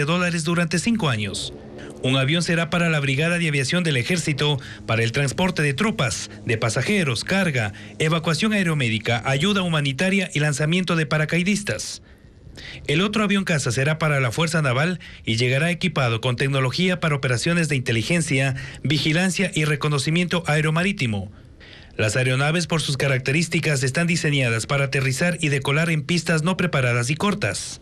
durante 5 años. Un avión será para la Brigada de Aviación del Ejército para el transporte de tropas, de pasajeros, carga, evacuación aeromédica, ayuda humanitaria y lanzamiento de paracaidistas. El otro avión caza será para la Fuerza Naval y llegará equipado con tecnología para operaciones de inteligencia, vigilancia y reconocimiento aeromarítimo. Las aeronaves, por sus características, están diseñadas para aterrizar y decolar en pistas no preparadas y cortas.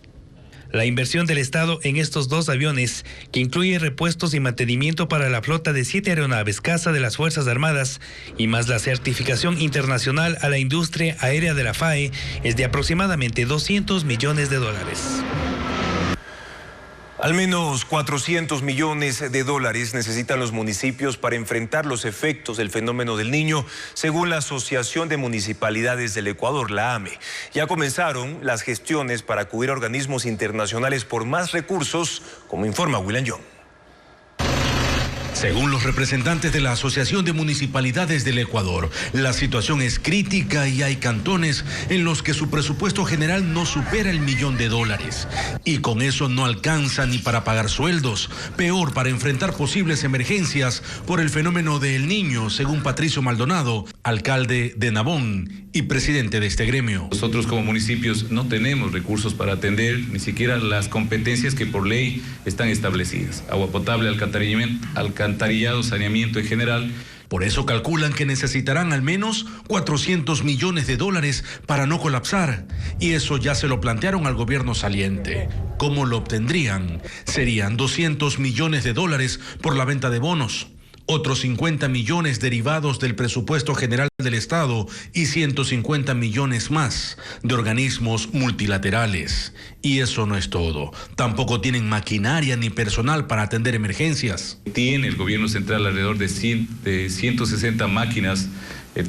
La inversión del Estado en estos 2 aviones, que incluye repuestos y mantenimiento para la flota de 7 aeronaves caza de las Fuerzas Armadas y más la certificación internacional a la industria aérea de la FAE, es de aproximadamente $200 millones. Al menos $400 millones necesitan los municipios para enfrentar los efectos del fenómeno del Niño, según la Asociación de Municipalidades del Ecuador, la AME. Ya comenzaron las gestiones para acudir a organismos internacionales por más recursos, como informa William Young. Según los representantes de la Asociación de Municipalidades del Ecuador, la situación es crítica y hay cantones en los que su presupuesto general no supera $1 millón. Y con eso no alcanza ni para pagar sueldos, peor para enfrentar posibles emergencias por el fenómeno del Niño, según Patricio Maldonado, alcalde de Nabón y presidente de este gremio. Nosotros como municipios no tenemos recursos para atender ni siquiera las competencias que por ley están establecidas. Agua potable, alcantarillado, saneamiento en general. Por eso calculan que necesitarán al menos $400 millones para no colapsar. Y eso ya se lo plantearon al gobierno saliente. ¿Cómo lo obtendrían? Serían $200 millones por la venta de bonos. Otros 50 millones derivados del presupuesto general del Estado y 150 millones más de organismos multilaterales. Y eso no es todo. Tampoco tienen maquinaria ni personal para atender emergencias. Tiene el gobierno central alrededor de 160 máquinas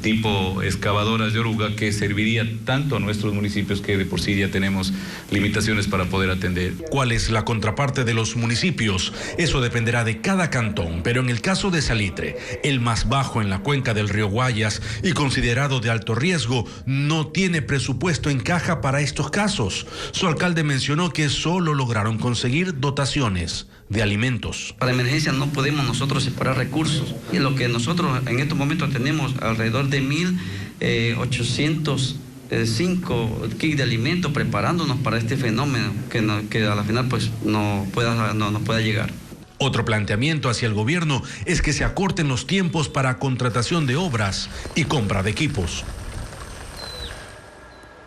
tipo excavadoras de oruga que serviría tanto a nuestros municipios que de por sí ya tenemos limitaciones para poder atender. ¿Cuál es la contraparte de los municipios? Eso dependerá de cada cantón, pero en el caso de Salitre, el más bajo en la cuenca del río Guayas y considerado de alto riesgo, no tiene presupuesto en caja para estos casos. Su alcalde mencionó que solo lograron conseguir dotaciones de alimentos. Para emergencia no podemos nosotros separar recursos. Y lo que nosotros en estos momentos tenemos alrededor de 1.805 kits de alimentos preparándonos para este fenómeno que a la final pues no pueda llegar. Otro planteamiento hacia el gobierno es que se acorten los tiempos para contratación de obras y compra de equipos.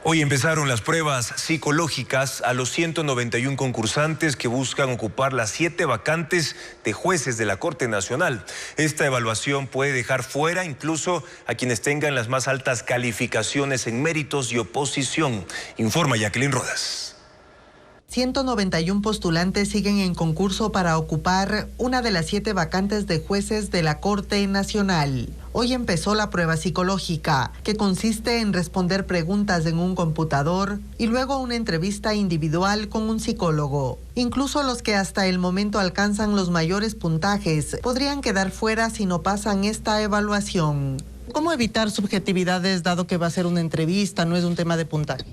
Hoy empezaron las pruebas psicológicas a los 191 concursantes que buscan ocupar las 7 vacantes de jueces de la Corte Nacional. Esta evaluación puede dejar fuera incluso a quienes tengan las más altas calificaciones en méritos y oposición, informa Jacqueline Rodas. 191 postulantes siguen en concurso para ocupar una de las 7 vacantes de jueces de la Corte Nacional. Hoy empezó la prueba psicológica, que consiste en responder preguntas en un computador y luego una entrevista individual con un psicólogo. Incluso los que hasta el momento alcanzan los mayores puntajes podrían quedar fuera si no pasan esta evaluación. ¿Cómo evitar subjetividades dado que va a ser una entrevista, no es un tema de puntaje?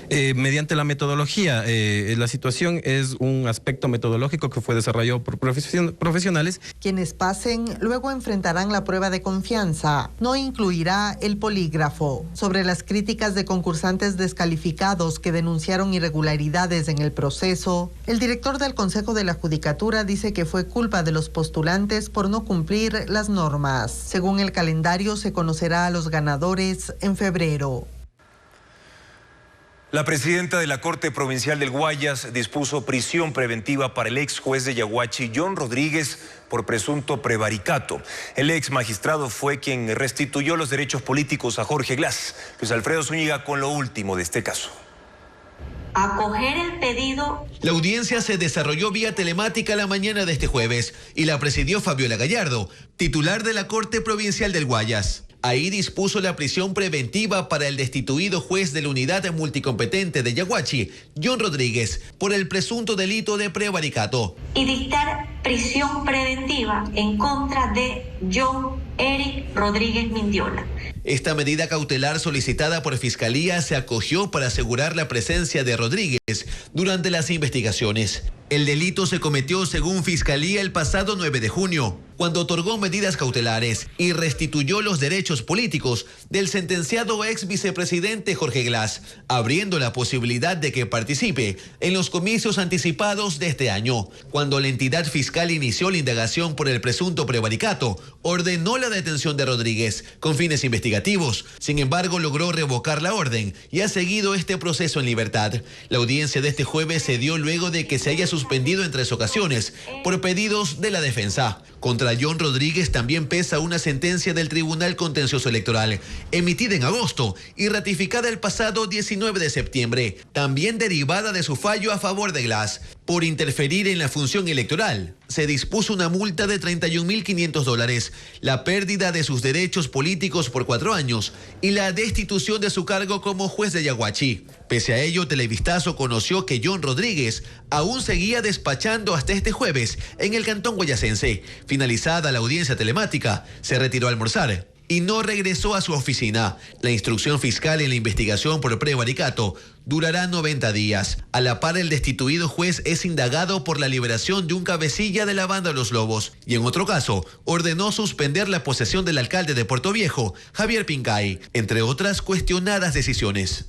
Mediante la metodología. La situación es un aspecto metodológico que fue desarrollado por profesionales. Quienes pasen luego enfrentarán la prueba de confianza. No incluirá el polígrafo. Sobre las críticas de concursantes descalificados que denunciaron irregularidades en el proceso, el director del Consejo de la Judicatura dice que fue culpa de los postulantes por no cumplir las normas. Según el calendario, se conocerá a los ganadores en febrero. La presidenta de la Corte Provincial del Guayas dispuso prisión preventiva para el ex juez de Yaguachi, John Rodríguez, por presunto prevaricato. El ex magistrado fue quien restituyó los derechos políticos a Jorge Glass. Luis Alfredo Zúñiga con lo último de este caso. Acoger el pedido. La audiencia se desarrolló vía telemática la mañana de este jueves y la presidió Fabiola Gallardo, titular de la Corte Provincial del Guayas. Ahí dispuso la prisión preventiva para el destituido juez de la Unidad Multicompetente de Yaguachi, John Rodríguez, por el presunto delito de prevaricato. Y dictar prisión preventiva en contra de John Eric Rodríguez Mindiola. Esta medida cautelar solicitada por Fiscalía se acogió para asegurar la presencia de Rodríguez durante las investigaciones. El delito se cometió según Fiscalía el pasado 9 de junio, cuando otorgó medidas cautelares y restituyó los derechos políticos del sentenciado ex vicepresidente Jorge Glass, abriendo la posibilidad de que participe en los comicios anticipados de este año. Cuando la entidad fiscal inició la indagación por el presunto prevaricato, ordenó la detención de Rodríguez con fines investigativos. Sin embargo, logró revocar la orden y ha seguido este proceso en libertad. La audiencia de este jueves se dio luego de que se haya suspendido en 3 ocasiones por pedidos de la defensa. Contra John Rodríguez también pesa una sentencia del Tribunal Contencioso Electoral, emitida en agosto y ratificada el pasado 19 de septiembre, también derivada de su fallo a favor de Glass. Por interferir en la función electoral, se dispuso una multa de $31.500, la pérdida de sus derechos políticos por 4 años y la destitución de su cargo como juez de Yaguachi. Pese a ello, Televistazo conoció que John Rodríguez aún seguía despachando hasta este jueves en el cantón guayasense. Finalizada la audiencia telemática, se retiró a almorzar y no regresó a su oficina. La instrucción fiscal en la investigación por prevaricato durará 90 días. A la par, el destituido juez es indagado por la liberación de un cabecilla de la banda Los Lobos y en otro caso ordenó suspender la posesión del alcalde de Puerto Viejo, Javier Pincay, entre otras cuestionadas decisiones.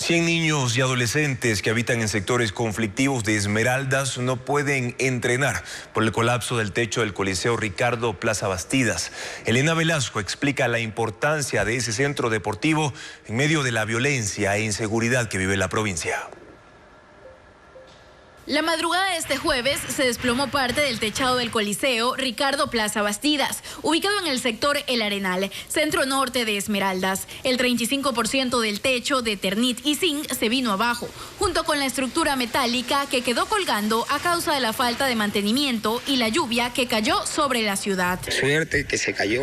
100 niños y adolescentes que habitan en sectores conflictivos de Esmeraldas no pueden entrenar por el colapso del techo del Coliseo Ricardo Plaza Bastidas. Elena Velasco explica la importancia de ese centro deportivo en medio de la violencia e inseguridad que vive la provincia. La madrugada de este jueves se desplomó parte del techado del Coliseo Ricardo Plaza Bastidas, ubicado en el sector El Arenal, centro norte de Esmeraldas. El 35% del techo de Eternit y zinc se vino abajo, junto con la estructura metálica que quedó colgando a causa de la falta de mantenimiento y la lluvia que cayó sobre la ciudad. Suerte que se cayó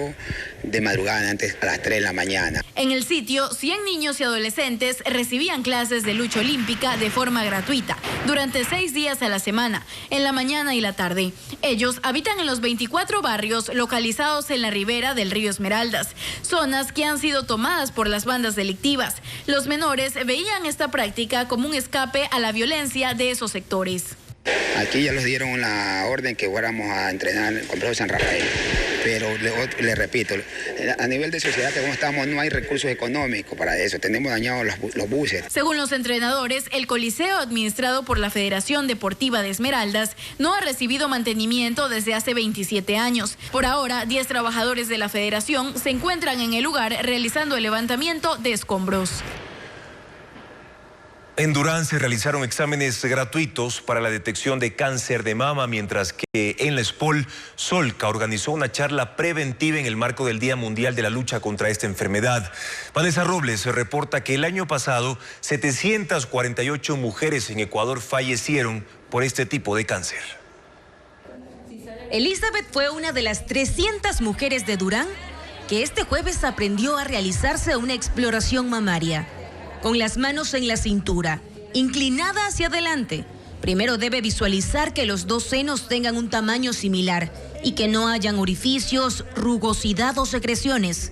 de madrugada, antes a las 3 de la mañana. En el sitio, 100 niños y adolescentes recibían clases de lucha olímpica de forma gratuita durante 6 días a la semana, en la mañana y la tarde. Ellos habitan en los 24 barrios localizados en la ribera del río Esmeraldas, zonas que han sido tomadas por las bandas delictivas. Los menores veían esta práctica como un escape a la violencia de esos sectores. Aquí ya les dieron la orden que fuéramos a entrenar en el complejo San Rafael, pero le repito, a nivel de sociedad como estamos no hay recursos económicos para eso, tenemos dañados los buses. Según los entrenadores, el coliseo administrado por la Federación Deportiva de Esmeraldas no ha recibido mantenimiento desde hace 27 años. Por ahora, 10 trabajadores de la federación se encuentran en el lugar realizando el levantamiento de escombros. En Durán se realizaron exámenes gratuitos para la detección de cáncer de mama, mientras que en la SPOL, Solca organizó una charla preventiva en el marco del Día Mundial de la Lucha contra esta enfermedad. Vanessa Robles reporta que el año pasado 748 mujeres en Ecuador fallecieron por este tipo de cáncer. Elizabeth fue una de las 300 mujeres de Durán que este jueves aprendió a realizarse una exploración mamaria. Con las manos en la cintura, inclinada hacia adelante, primero debe visualizar que los dos senos tengan un tamaño similar y que no hayan orificios, rugosidad o secreciones.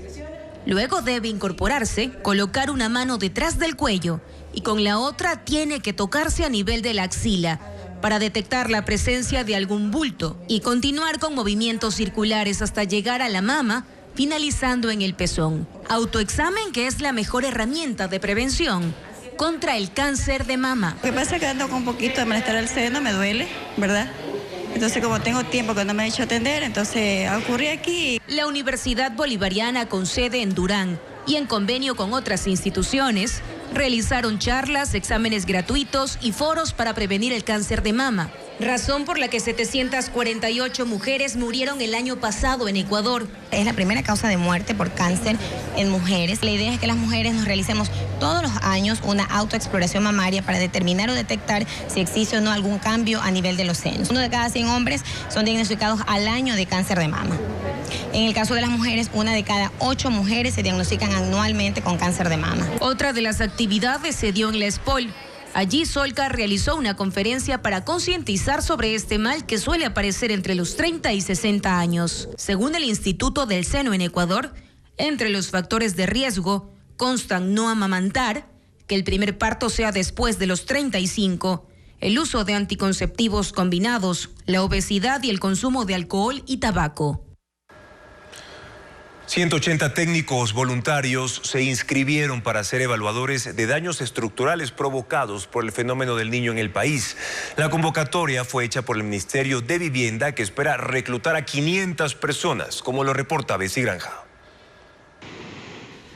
Luego debe incorporarse, colocar una mano detrás del cuello y con la otra tiene que tocarse a nivel de la axila para detectar la presencia de algún bulto y continuar con movimientos circulares hasta llegar a la mama, finalizando en el pezón. Autoexamen que es la mejor herramienta de prevención contra el cáncer de mama. Lo que pasa es que ando con un poquito de malestar al seno, me duele, ¿verdad? Entonces, como tengo tiempo que no me he hecho atender, entonces ocurrí aquí. La Universidad Bolivariana, con sede en Durán y en convenio con otras instituciones, realizaron charlas, exámenes gratuitos y foros para prevenir el cáncer de mama, razón por la que 748 mujeres murieron el año pasado en Ecuador. Es la primera causa de muerte por cáncer en mujeres. La idea es que las mujeres nos realicemos todos los años una autoexploración mamaria para determinar o detectar si existe o no algún cambio a nivel de los senos. 1 de cada 100 hombres son diagnosticados al año de cáncer de mama. En el caso de las mujeres, 1 de cada 8 mujeres se diagnostican anualmente con cáncer de mama. Otra de las actividades se dio en la SPOL. Allí Solca realizó una conferencia para concientizar sobre este mal que suele aparecer entre los 30 y 60 años. Según el Instituto del Seno en Ecuador, entre los factores de riesgo constan no amamantar, que el primer parto sea después de los 35, el uso de anticonceptivos combinados, la obesidad y el consumo de alcohol y tabaco. 180 técnicos voluntarios se inscribieron para ser evaluadores de daños estructurales provocados por el fenómeno del Niño en el país. La convocatoria fue hecha por el Ministerio de Vivienda, que espera reclutar a 500 personas, como lo reporta Bessie Granja.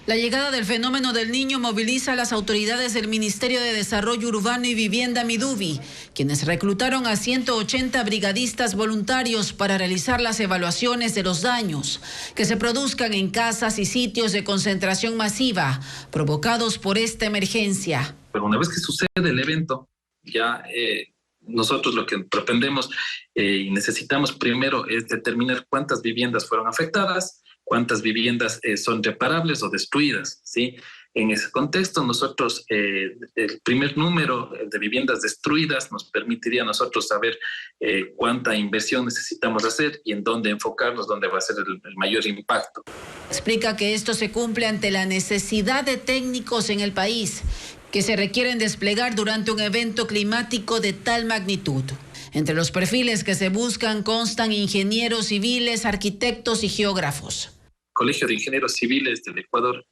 La llegada del fenómeno del Niño moviliza a las autoridades del Ministerio de Desarrollo Urbano y Vivienda, Miduvi, quienes reclutaron a 180 brigadistas voluntarios para realizar las evaluaciones de los daños que se produzcan en casas y sitios de concentración masiva provocados por esta emergencia. Pero una vez que sucede el evento, ya nosotros lo que pretendemos y necesitamos primero es determinar cuántas viviendas fueron afectadas, cuántas viviendas son reparables o destruidas, ¿sí? En ese contexto, nosotros, el primer número de viviendas destruidas nos permitiría a nosotros saber cuánta inversión necesitamos hacer y en dónde enfocarnos, dónde va a ser el mayor impacto. Explica que esto se cumple ante la necesidad de técnicos en el país que se requieren desplegar durante un evento climático de tal magnitud. Entre los perfiles que se buscan constan ingenieros civiles, arquitectos y geógrafos. Colegio de Ingenieros Civiles del Ecuador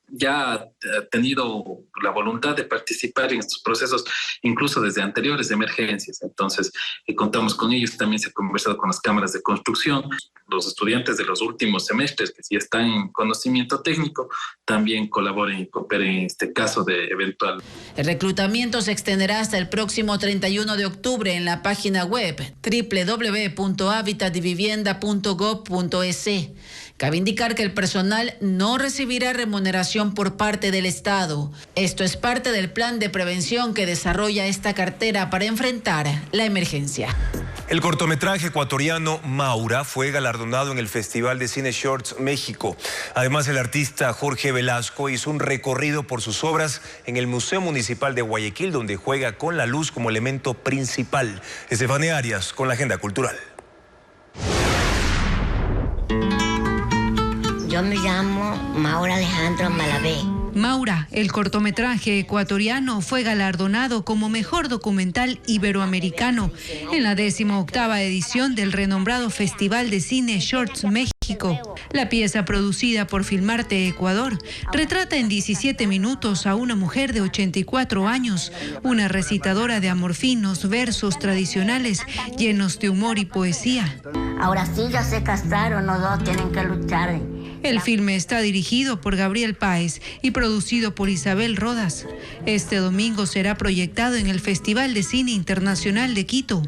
ya ha tenido la voluntad de participar en estos procesos, incluso desde anteriores emergencias. Entonces, contamos con ellos. También se ha conversado con las cámaras de construcción. Los estudiantes de los últimos semestres, que sí están en conocimiento técnico, también colaboren y cooperen en este caso de eventual. El reclutamiento se extenderá hasta el próximo 31 de octubre en la página web www.habitatvivienda.gov.es. Cabe indicar que el personal no recibirá remuneración por parte del Estado. Esto es parte del plan de prevención que desarrolla esta cartera para enfrentar la emergencia. El cortometraje ecuatoriano Maura fue galardonado en el Festival de Cine Shorts México. Además, el artista Jorge Velasco hizo un recorrido por sus obras en el Museo Municipal de Guayaquil, donde juega con la luz como elemento principal. Estefanía Arias con la agenda cultural. Yo me llamo Maura Alejandro Malavé. Maura, el cortometraje ecuatoriano, fue galardonado como mejor documental iberoamericano en la 18ª edición del renombrado Festival de Cine Shorts México. La pieza, producida por Filmarte Ecuador, retrata en 17 minutos a una mujer de 84 años, una recitadora de amorfinos, versos tradicionales llenos de humor y poesía. Ahora sí ya se casaron, los dos tienen que luchar. El filme está dirigido por Gabriel Páez y producido por Isabel Rodas. Este domingo será proyectado en el Festival de Cine Internacional de Quito.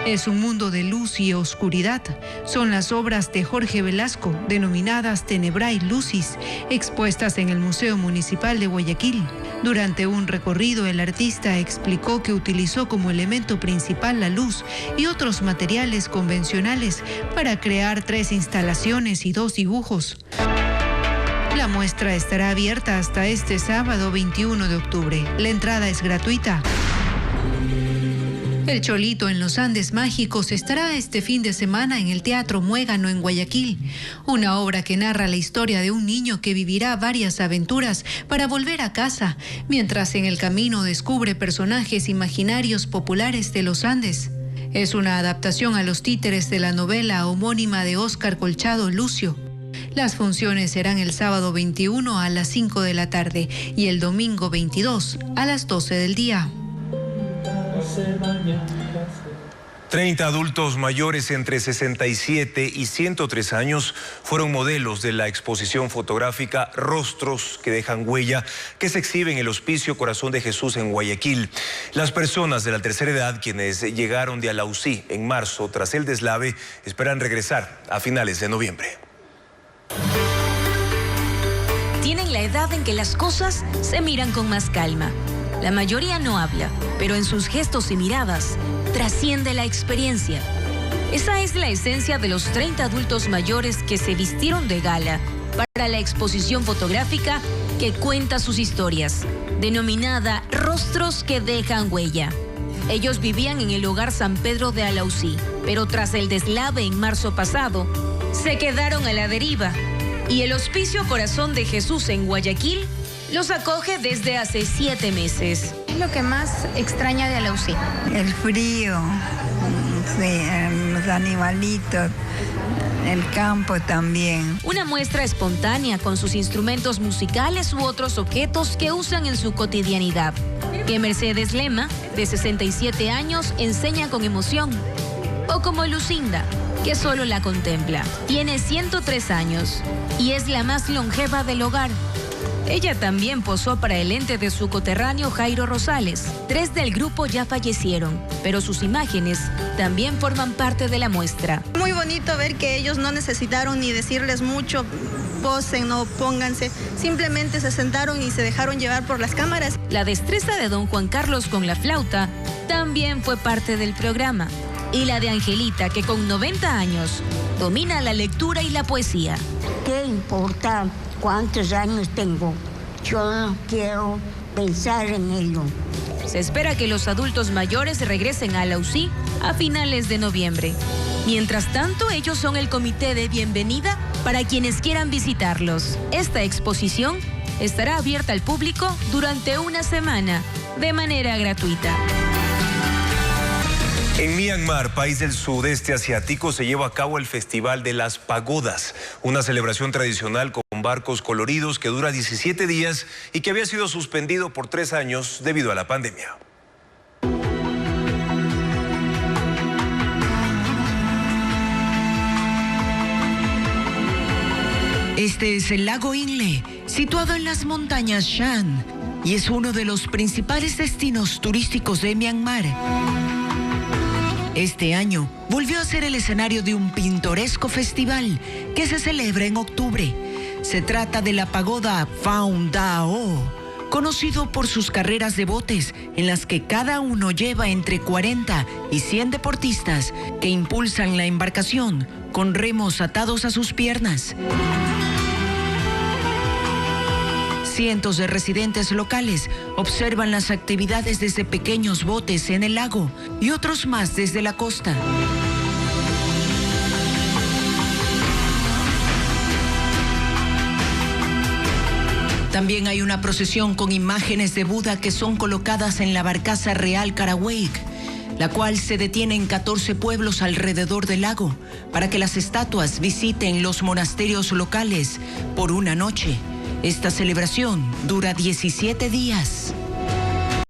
Es un mundo de luz y oscuridad. Son las obras de Jorge Velasco, denominadas Tenebrae Lucis, expuestas en el Museo Municipal de Guayaquil. Durante un recorrido, el artista explicó que utilizó como elemento principal la luz y otros materiales convencionales para crear 3 instalaciones y 2 dibujos. La muestra estará abierta hasta este sábado 21 de octubre. La entrada es gratuita. El Cholito en los Andes Mágicos estará este fin de semana en el Teatro Muégano en Guayaquil, una obra que narra la historia de un niño que vivirá varias aventuras para volver a casa, mientras en el camino descubre personajes imaginarios populares de los Andes. Es una adaptación a los títeres de la novela homónima de Óscar Colchado, Lucio. Las funciones serán el sábado 21 a las 5 de la tarde y el domingo 22 a las 12 del día. 30 adultos mayores entre 67 y 103 años fueron modelos de la exposición fotográfica Rostros que dejan huella, que se exhibe en el Hospicio Corazón de Jesús en Guayaquil. Las personas de la tercera edad, quienes llegaron de Alausí en marzo tras el deslave, esperan regresar a finales de noviembre. Tienen la edad en que las cosas se miran con más calma. La mayoría no habla, pero en sus gestos y miradas trasciende la experiencia. Esa es la esencia de los 30 adultos mayores que se vistieron de gala para la exposición fotográfica que cuenta sus historias, denominada Rostros que dejan huella. Ellos vivían en el hogar San Pedro de Alausí, pero tras el deslave en marzo pasado, se quedaron a la deriva y el Hospicio Corazón de Jesús en Guayaquil los acoge desde hace 7 meses. ¿Qué es lo que más extraña de Alausí? El frío, los animalitos, el campo también. Una muestra espontánea con sus instrumentos musicales u otros objetos que usan en su cotidianidad, que Mercedes Lema, de 67 años, enseña con emoción. O como Lucinda, que solo la contempla. Tiene 103 años y es la más longeva del hogar. Ella también posó para el ente de su coterráneo Jairo Rosales. 3 del grupo ya fallecieron, pero sus imágenes también forman parte de la muestra. Muy bonito ver que ellos no necesitaron ni decirles mucho, posen, no pónganse, simplemente se sentaron y se dejaron llevar por las cámaras. La destreza de don Juan Carlos con la flauta también fue parte del programa. Y la de Angelita, que con 90 años domina la lectura y la poesía. ¿Qué importa cuántos años tengo? Yo no quiero pensar en ello. Se espera que los adultos mayores regresen a Alausí a finales de noviembre. Mientras tanto, ellos son el comité de bienvenida para quienes quieran visitarlos. Esta exposición estará abierta al público durante una semana, de manera gratuita. En Myanmar, país del sudeste asiático, se lleva a cabo el Festival de las Pagodas, una celebración tradicional con barcos coloridos que dura 17 días y que había sido suspendido por 3 años debido a la pandemia. Este es el lago Inle, situado en las montañas Shan, y es uno de los principales destinos turísticos de Myanmar. Este año volvió a ser el escenario de un pintoresco festival que se celebra en octubre. Se trata de la pagoda Phang Dao, conocido por sus carreras de botes en las que cada uno lleva entre 40 y 100 deportistas que impulsan la embarcación con remos atados a sus piernas. Cientos de residentes locales observan las actividades desde pequeños botes en el lago y otros más desde la costa. También hay una procesión con imágenes de Buda que son colocadas en la barcaza real Karawake, la cual se detiene en 14 pueblos alrededor del lago para que las estatuas visiten los monasterios locales por una noche. Esta celebración dura 17 días.